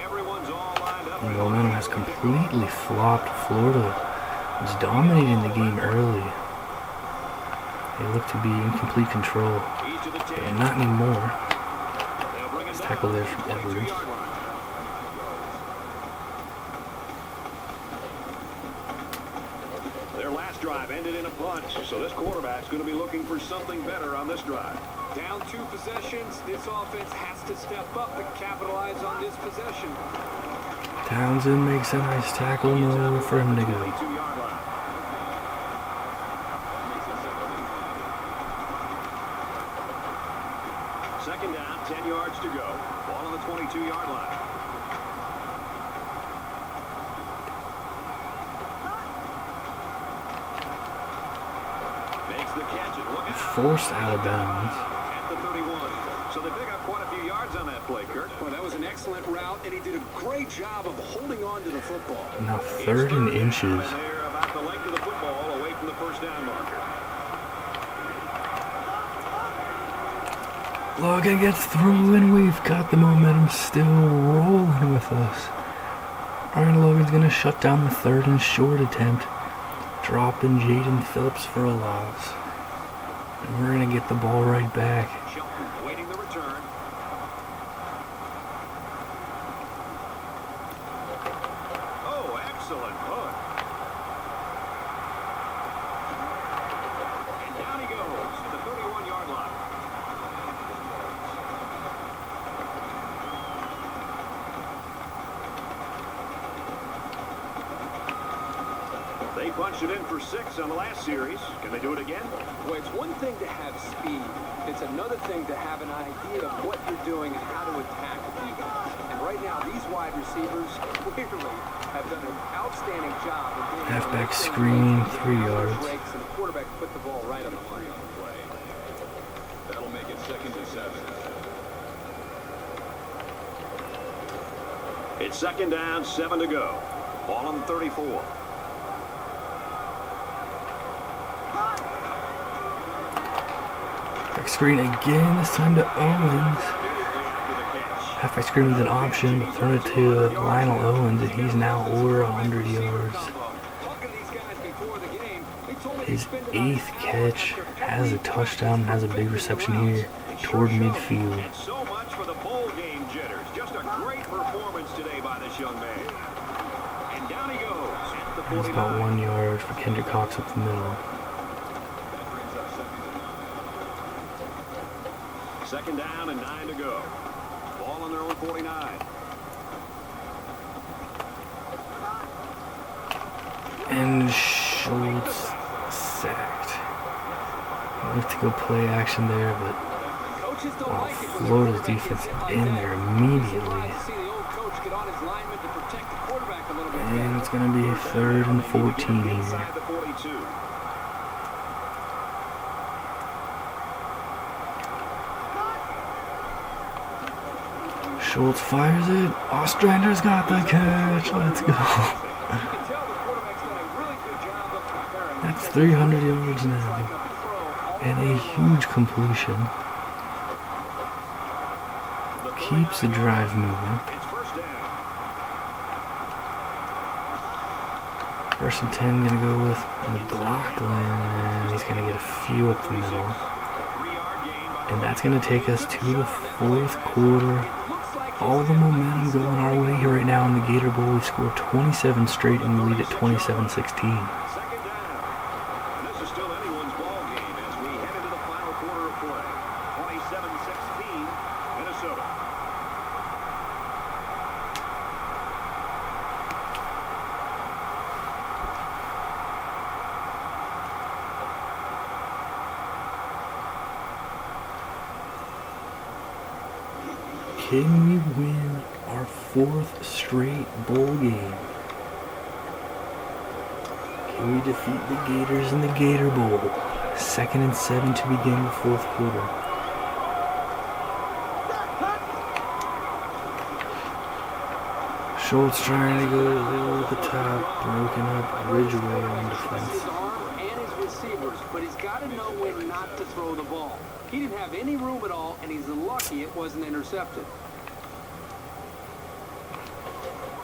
Everyone's all lined up. The momentum has completely flopped. Florida was dominating the game early. They look to be in complete control, He's to the but 10. not anymore. They'll bring him Nice tackle down there at from the Edwards. 22-yard line. Their last drive ended in a punt, so this quarterback's going to be looking for something better on this drive. Down 2 possessions, this offense has to step up and capitalize on this possession. Townsend makes a nice tackle. Nowhere for him to go. 22-yard line. Second down, 10 yards to go. Ball on the 22-yard line. Makes the catch and look out. Forced out of bounds. At the 31. So they pick up quite a few yards on that play, Kurt. Well, that was an excellent route, and he did a great job of holding on to the football. Now 3rd and inches. And they're about the length of the football away from the 1st down marker. Logan gets through, and we've got the momentum still rolling with us. Ryan Logan's going to shut down the 3rd and short attempt, dropping Jaden Phillips for a loss. And we're going to get the ball right back. Shelton waiting the return. Oh, excellent hook. And down he goes at the 31-yard line. They punched it in for 6 on the last series. Can they do it again? Well, it's one thing to have speed. It's another thing to have an idea of what you're doing and how to attack the defense. And right now, these wide receivers clearly have done an outstanding job of being Halfback screen, 3 yards. breaks, and the quarterback put the ball right on the money. That'll make it 2nd and 7. It's 2nd down, 7 to go. Ball on the 34. Back screen again, this time to Owens. Halfback screen with an option, but thrown it to Lionel Owens, and he's now over 100 yards. His 8th catch, has a touchdown, and has a big reception here toward midfield. And so much for the bowl game jitters. Just a Great performance today by this young man. And down he goes at the 49. It's about 1 yard for Kendrick Cox up the middle. Second down and 9 to go. Ball on their own 49. And Schultz sacked. I have to go play action there, but Florida's defense in there immediately. And it's going to be 3rd and 14 here. Schultz fires it. Ostrander's got the catch. Let's go. That's 300 yards now. And a huge completion. Keeps the drive moving. 1st and 10 gonna go with McLaughlin. He's gonna get a few up the middle. And that's gonna take us to the 4th quarter. All the momentum going our way here right now in the Gator Bowl. We scored 27 straight and we lead at 27-16. Can we win our 4th straight bowl game? Can we defeat the Gators in the Gator Bowl? 2nd and 7 to begin the 4th quarter. Schultz trying to go over the top, broken up Ridgeway on defense. But he's got to know when not to throw the ball. He didn't have any room at all, and he's lucky it wasn't intercepted.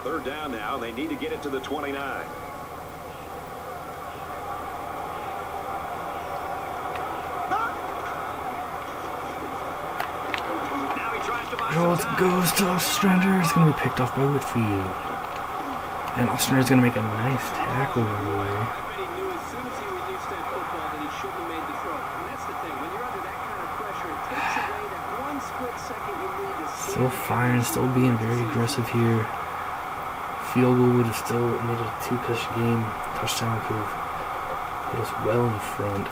3rd down now. They need to get it to the 29. Schultz goes to Ostrander. It's going to be picked off by Whitfield. And Ostrander's going to make a nice tackle away. Still firing, still being very aggressive here. Field goal would have still made it a 2-touch game. Touchdown could have put us well in front.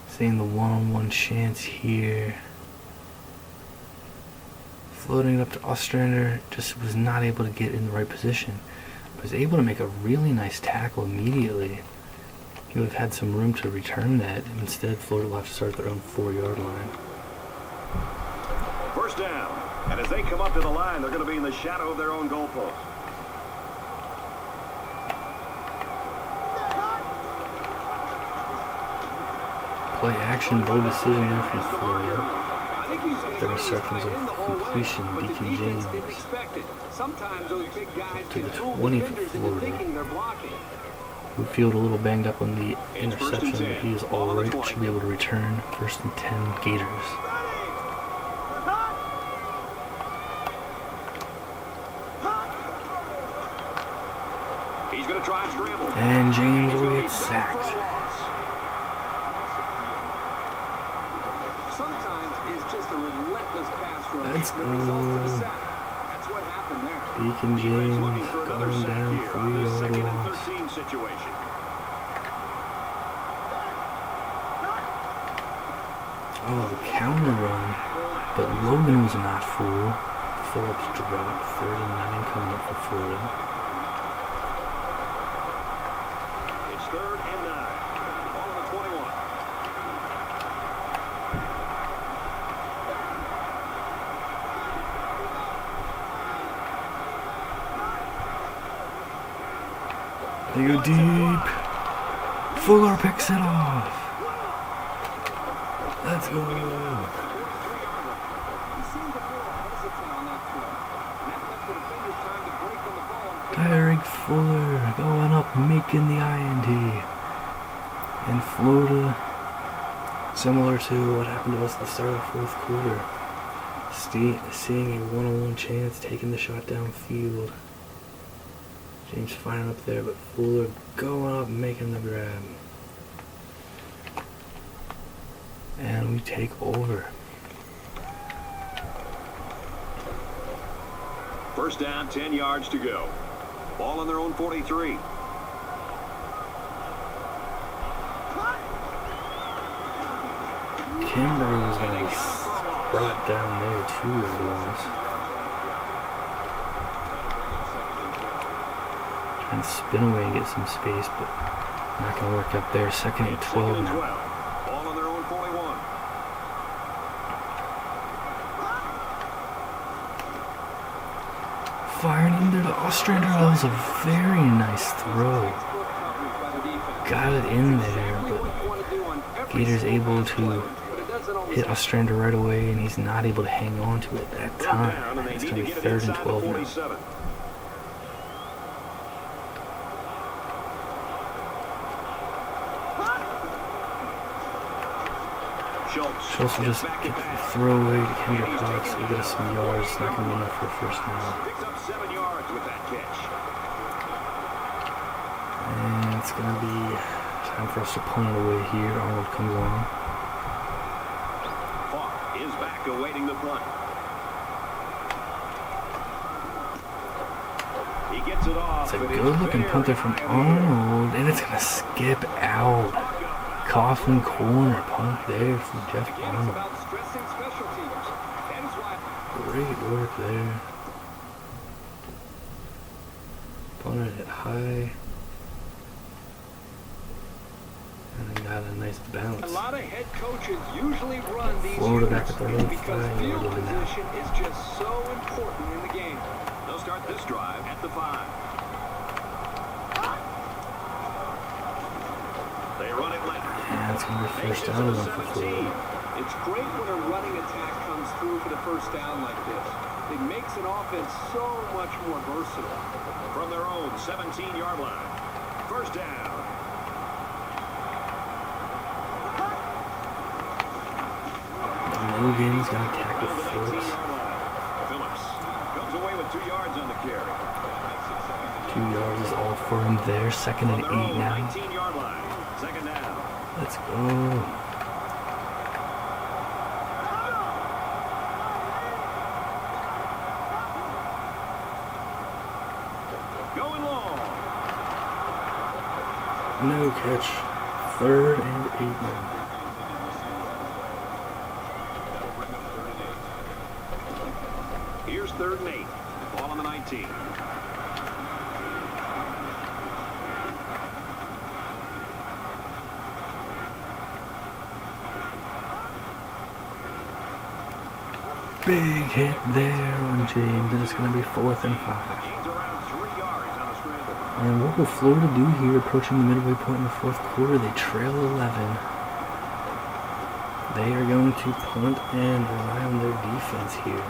Seeing the one-on-one chance here. Floating it up to Ostrander, just was not able to get in the right position. Was able to make a really nice tackle immediately. He would have had some room to return that. Instead, Florida will have to start at their own 4-yard line. 1st down. And as they come up to the line, they're going to be in the shadow of their own goalpost. Play action, bold decision there from Florida. 30 seconds of completion, Deacon James. To the 20 for Florida. Whitfield a little banged up on the interception, but he is all right. Should be able to return. 1st and 10 Gators. He's going to try and scramble. And James will get sacked. Sometimes it's just a relentless pass rush. Let's go. That's what happened there. Deacon James going down 3-yard loss. Situation. Oh, the counter run. But Logan was not full. Phillips dropped. 3rd and 9 coming up for Florida. It's 3rd and 9. Ball on the 21. They go deep. Fuller picks it off. Let's go. Derek Fuller going up, making the INT. And Florida, similar to what happened to us at the start of the 4th quarter, seeing a one-on-one chance, taking the shot downfield. James finding up there, but Fuller going up, making the grab. And we take over. First down, 10 yards to go. Ball on their own 43. Kimberly was going to be brought down there too, as well. Trying to spin away and get some space, but not going to work up there. Second and 12 now. Ball on their own 41. Firing in there to Ostrander. That was a very nice throw. Got it in there, but Gator's able to hit Ostrander right away, and he's not able to hang on to it at that time. It's going to be 3rd and 12 now. Schultz will just get the throw away to Kendrick Cox. We'll get us some yards. Not going to be enough for a first down. Picks up 7 yards with that catch. And it's going to be time for us to punt it away here. Arnold comes on. Falk is back awaiting the punt. He gets it off. It's a good-looking punter from Arnold, and it's going to skip out. Coughlin corner punt there from Jeff Arnold. Great work there. Punted it high. And then got a nice bounce. A lot of head coaches usually run these Floated back at the road, because 5 field yards line. position is just so important in the game. They'll start this drive at the 5. They run it left. And it's going to be first down for Florida. It's great when a running attack comes through for the first down like this. It makes an offense so much more versatile. From their own 17-yard line. First down. Logan's going to tackle Phillips. Phillips comes away with 2 yards on the carry. 2 yards is all for him there. 2nd and 8 now. 19-yard line. Second down. Let's go. Going long. No catch. 3rd and 8 now. Here's 3rd and 8. Ball on the 19. Big hit there on James, and it's going to be 4th and 5. Gains around 3 yards on the scramble. And what will Florida do here approaching the midway point in the 4th quarter? They trail 11. They are going to punt and rely on their defense here.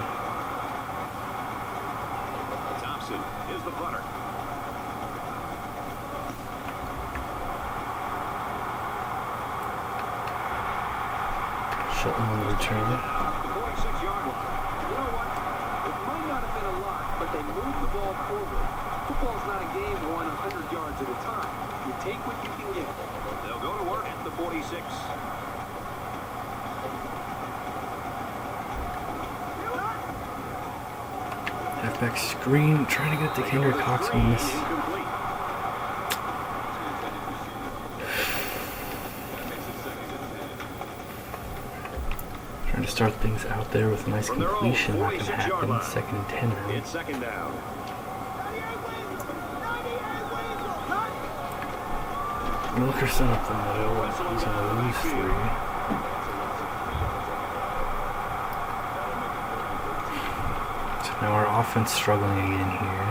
Thompson is the punter. Shelton on the return. The 46-yard line. You know what? It might not have been a lot, but they moved the ball forward. Football's not a game won 100 yards at a time. You take what you can get. They'll go to work at the 46. Halfback screen, trying to get to Kendrick Cox will miss. Incomplete. Trying to start things out there with a nice From their own completion. Not going to 46-yard happen. line. 2nd and 10 now. It's second down. Wilkerson up the middle. He's going to lose 3. So now our offense struggling again here.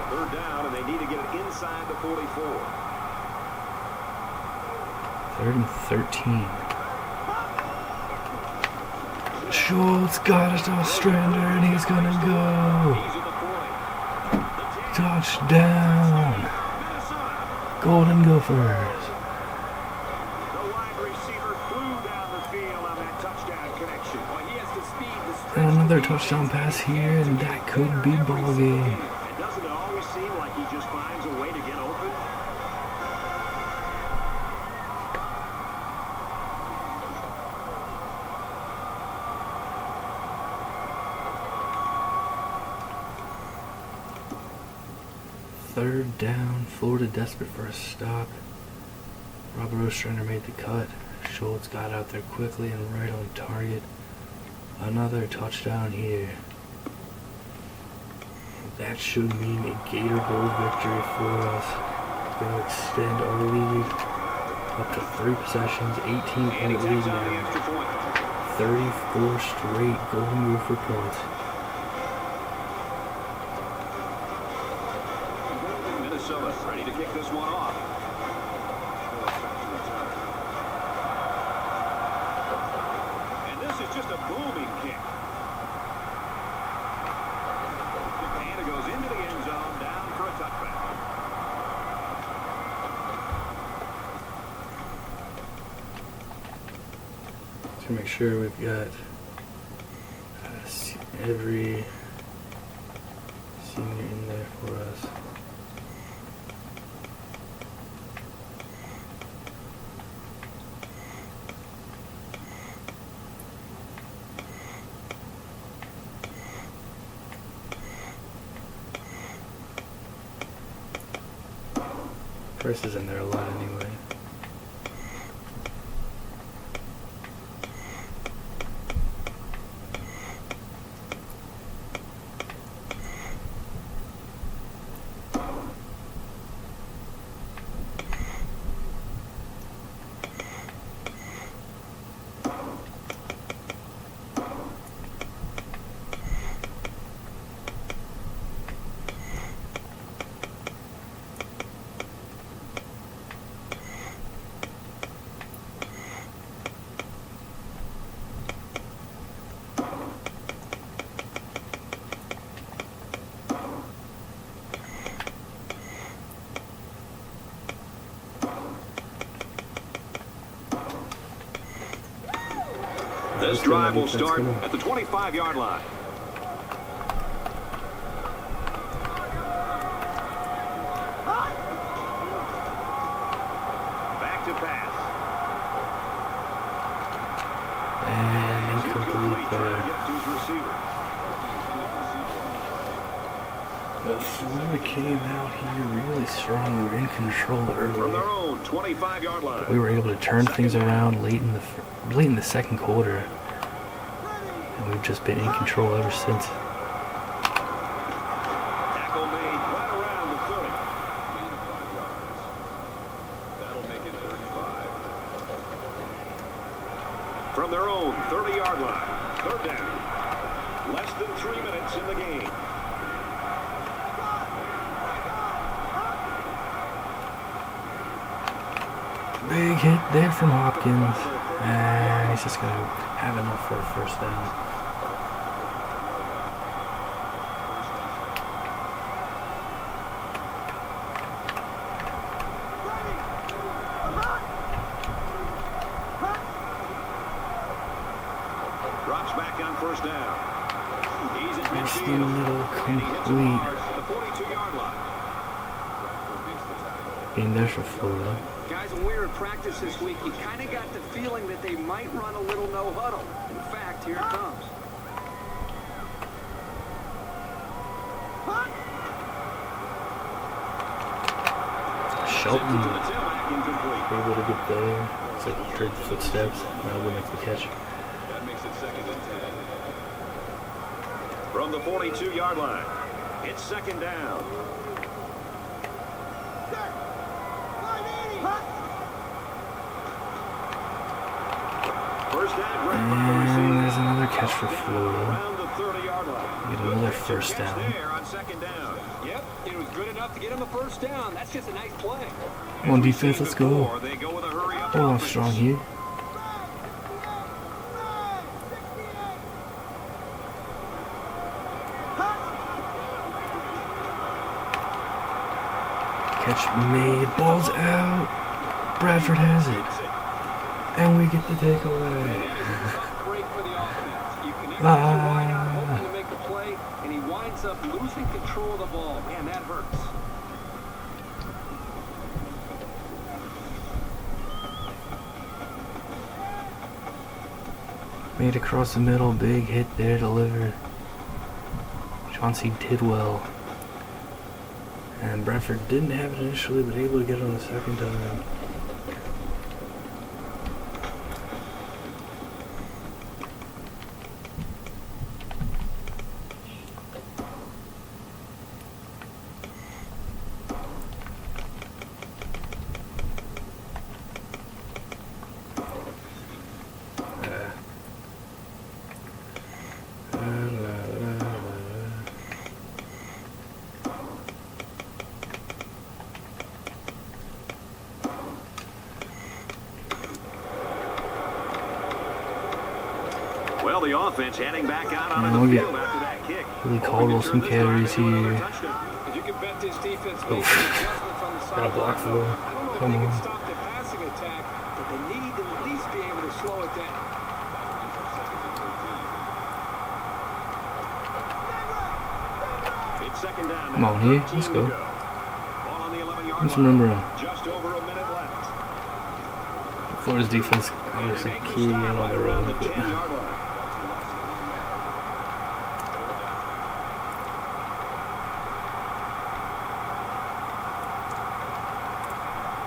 3rd down, and they need to get it inside the 44. 3rd and 13. Schultz got it to Ostrander, and he's going to go. He's at the 40. Touchdown. Golden Gophers. The wide receiver flew down the And another touchdown pass here, and that could be ball game. And doesn't it always seem like he just finds a way to get open? Third down, Florida desperate for a stop. Robert Ostrander made the cut. Schultz got out there quickly and right on target. Another touchdown here. That should mean a Gator Bowl victory for us. Going to extend our lead up to 3 possessions, 18-point lead now. 34 straight Golden Gopher points. Minnesota ready to kick this one off. And this is just a booming kick. And it goes into the end zone, down for a touchback. To make sure we've got every senior in there for us. Price is in there a lot anyway. This drive will start at the 25-yard line. Back to pass. And incomplete there. But Florida came out here really strong. We were in control From their early. own 25-yard line. We were able to turn things around late in the second quarter. And we've just been in control ever since. Tackle made right around the 30. That'll make it 35. From their own 30-yard line. Third down. Less than 3 minutes in the game. Big hit there from Hopkins. And he's just going to have enough for a first down. Drops back on first down. He's at Across the midfield. middle, And he hits the complete. bars at the 42-yard line. Being there for Florida. Guys, when we were in practice this week, you kind of got the feeling that they might run a little no huddle. In fact, here it comes. Shelton To the tailback, incomplete. able to get there. It's like he heard the footsteps. Now we'll make the catch. That makes it second and 10. From the 42-yard line, it's second down. First down, Greg from the And receiver. there's another catch for Florida. Around the 30-yard line. Get another first Catch down. there on second down. Yep, it was good enough to get him a first down. That's just a nice play. Come on, defense, let's go. Before, they go with a hurry-up Hold on offense. strong here. Catch made. Ball's out. Bradford has it. And we get the takeaway. Great for the offense. You can Ah. ends up losing control of the ball. Man, that hurts. Made across the middle, big hit there, delivered. Chauncey Tidwell. And Bradford didn't have it initially, but able to get it on the second time. Well, the offense heading back out onto the field after that kick. Really Caldwell some carries here. If you can bet this defense makes an adjustment from the Got a block sideline. for him. I don't know if Come they can on. stop the passing attack, but they need to at least be able to slow it down. It's second down. Come on, here, let's go. Ball on the 11-yard Let's remember him. Just over a minute left. Florida's defense obviously key in on the run. The 10-yard line.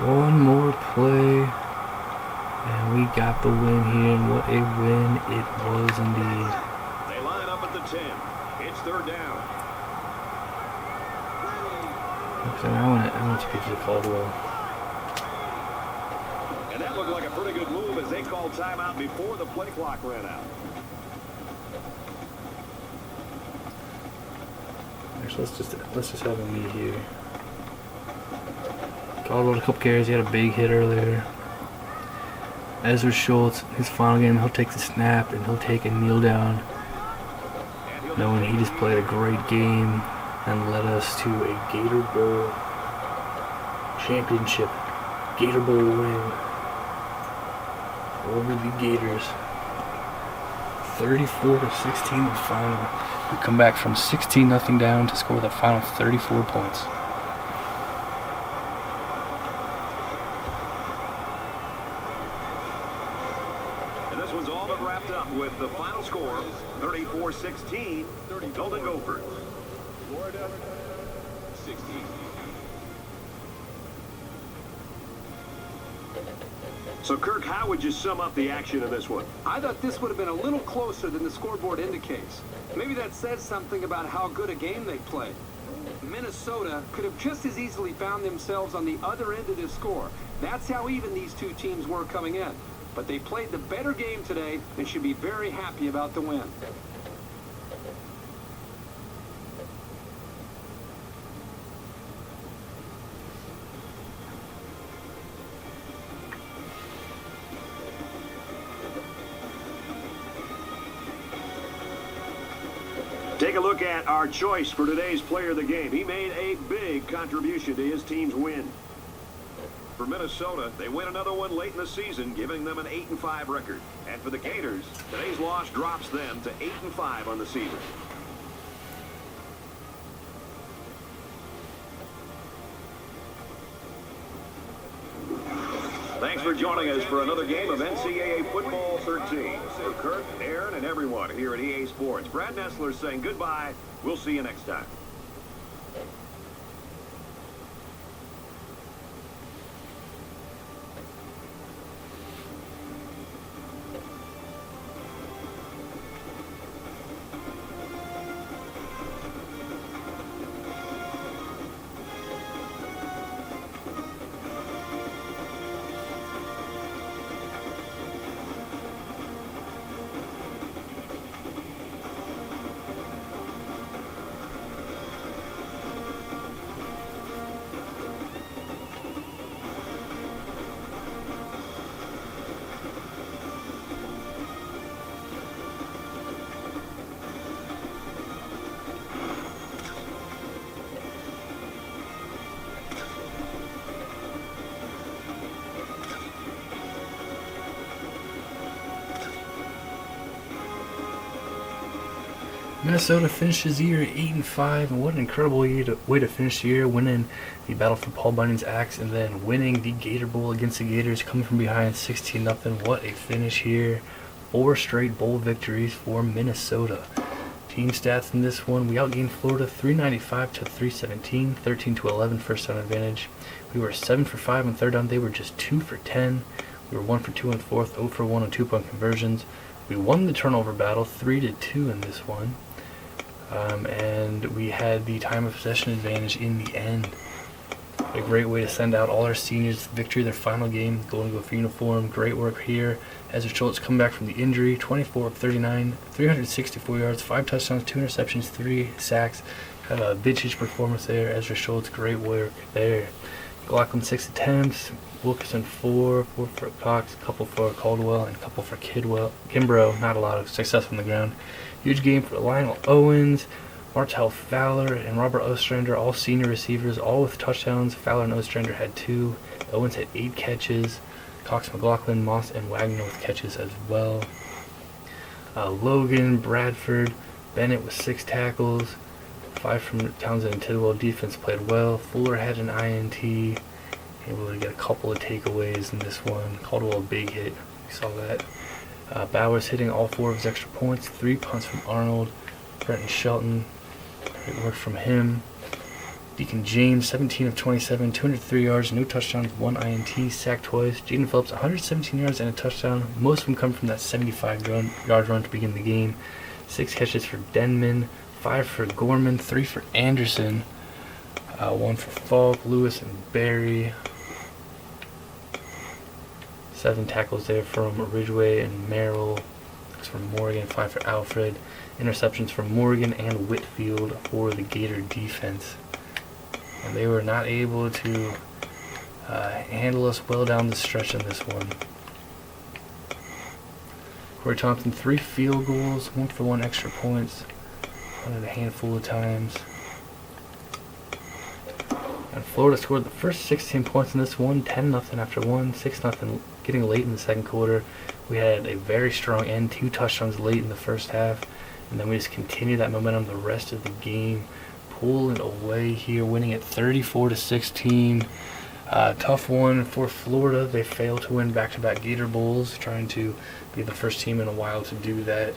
One more play, and we got the win here, and what a win it was indeed. They line up at the 10. It's third down. So I want to get to Caldwell. And that looked like a pretty good move as they called timeout before the play clock ran out. Actually, let's just have him meet here. Caldwell had a couple carries. He had a big hit earlier. Ezra Schultz, his final game, he'll take the snap and he'll take a kneel down, knowing he just played a great game and led us to a Gator Bowl championship. Gator Bowl win over the Gators. 34-16 the final. We come back from 16-0 down to score the final 34 points. And this one's all but wrapped up with the final score, 34-16, Golden Gophers. Florida 16. So, Kirk, how would you sum up the action of this one? I thought this would have been a little closer than the scoreboard indicates. Maybe that says something about how good a game they played. Minnesota could have just as easily found themselves on the other end of this score. That's how even these two teams were coming in. But they played the better game today and should be very happy about the win. Take a look at our choice for today's player of the game. He made a big contribution to his team's win. For Minnesota, they win another one late in the season, giving them an 8-5 record. And for the Gators, today's loss drops them to 8-5 on the season. Thanks for joining us for another game of NCAA Football 13. For Kirk, Aaron, and everyone here at EA Sports, Brad Nessler saying goodbye. We'll see you next time. Minnesota finishes the year 8-5, and what an incredible way to finish the year, winning the battle for Paul Bunyan's axe and then winning the Gator Bowl against the Gators, coming from behind 16-0. What a finish here. 4 straight bowl victories for Minnesota. Team stats in this one: we outgained Florida 395 to 317, 13 to 11 first down advantage. We were 7 for 5 on third down. They were just 2 for 10. We were 1 for 2 on fourth, 0 for 1 on 2-point conversions. We won the turnover battle 3-2 in this one. And we had the time of possession advantage in the end. A great way to send out all our seniors to victory, their final game, Golden Gopher uniform. Great work here. Ezra Schultz come back from the injury, 24 of 39, 364 yards, 5 touchdowns, 2 interceptions, 3 sacks. Had a vintage performance there. Ezra Schultz, great work there. Glocklin 6 attempts, Wilkerson 4 for Cox, a couple for Caldwell, and a couple for Kimbrough. Not a lot of success on the ground. Huge game for Lionel Owens, Martell Fowler, and Robert Ostrander, all senior receivers, all with touchdowns. Fowler and Ostrander had 2. Owens had 8 catches. Cox, McLaughlin, Moss, and Wagner with catches as well. Logan, Bradford, Bennett with 6 tackles. 5 from Townsend and Tidwell. Defense played well. Fuller had an INT. Able to get a couple of takeaways in this one. Caldwell a big hit. We saw that. Bowers hitting all 4 of his extra points. 3 punts from Arnold. Brenton Shelton. Great work from him. Deacon James, 17 of 27, 203 yards, no touchdowns, 1 INT, sacked twice. Jaden Phillips, 117 yards and a touchdown. Most of them come from that 75-yard run to begin the game. 6 catches for Denman, 5 for Gorman, 3 for Anderson, 1 for Falk, Lewis, and Barry. 7 tackles there from Ridgway and Merrill. 6 for Morgan, 5 for Alfred. Interceptions from Morgan and Whitfield for the Gator defense. And they were not able to handle us well down the stretch in this one. Corey Thompson, 3 field goals, 1 for 1 extra points. Punted a handful of times. And Florida scored the first 16 points in this one, 10-0 after 1, 6-0 getting late in the second quarter. We had a very strong end, 2 touchdowns late in the first half. And then we just continued that momentum the rest of the game. Pulling away here, winning at 34-16. Tough one for Florida. They failed to win back-to-back Gator Bowls, trying to be the first team in a while to do that.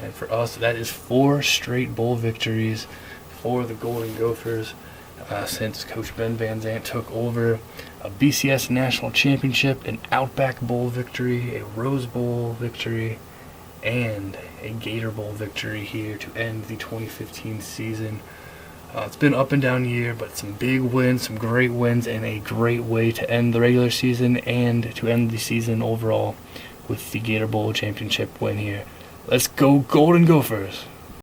And for us, that is 4 straight bowl victories for the Golden Gophers since Coach Ben Van Zandt took over. A BCS National Championship, an Outback Bowl victory, a Rose Bowl victory, and a Gator Bowl victory here to end the 2015 season. It's been up and down year, but some big wins, some great wins, and a great way to end the regular season and to end the season overall with the Gator Bowl championship win here. Let's go Golden Gophers!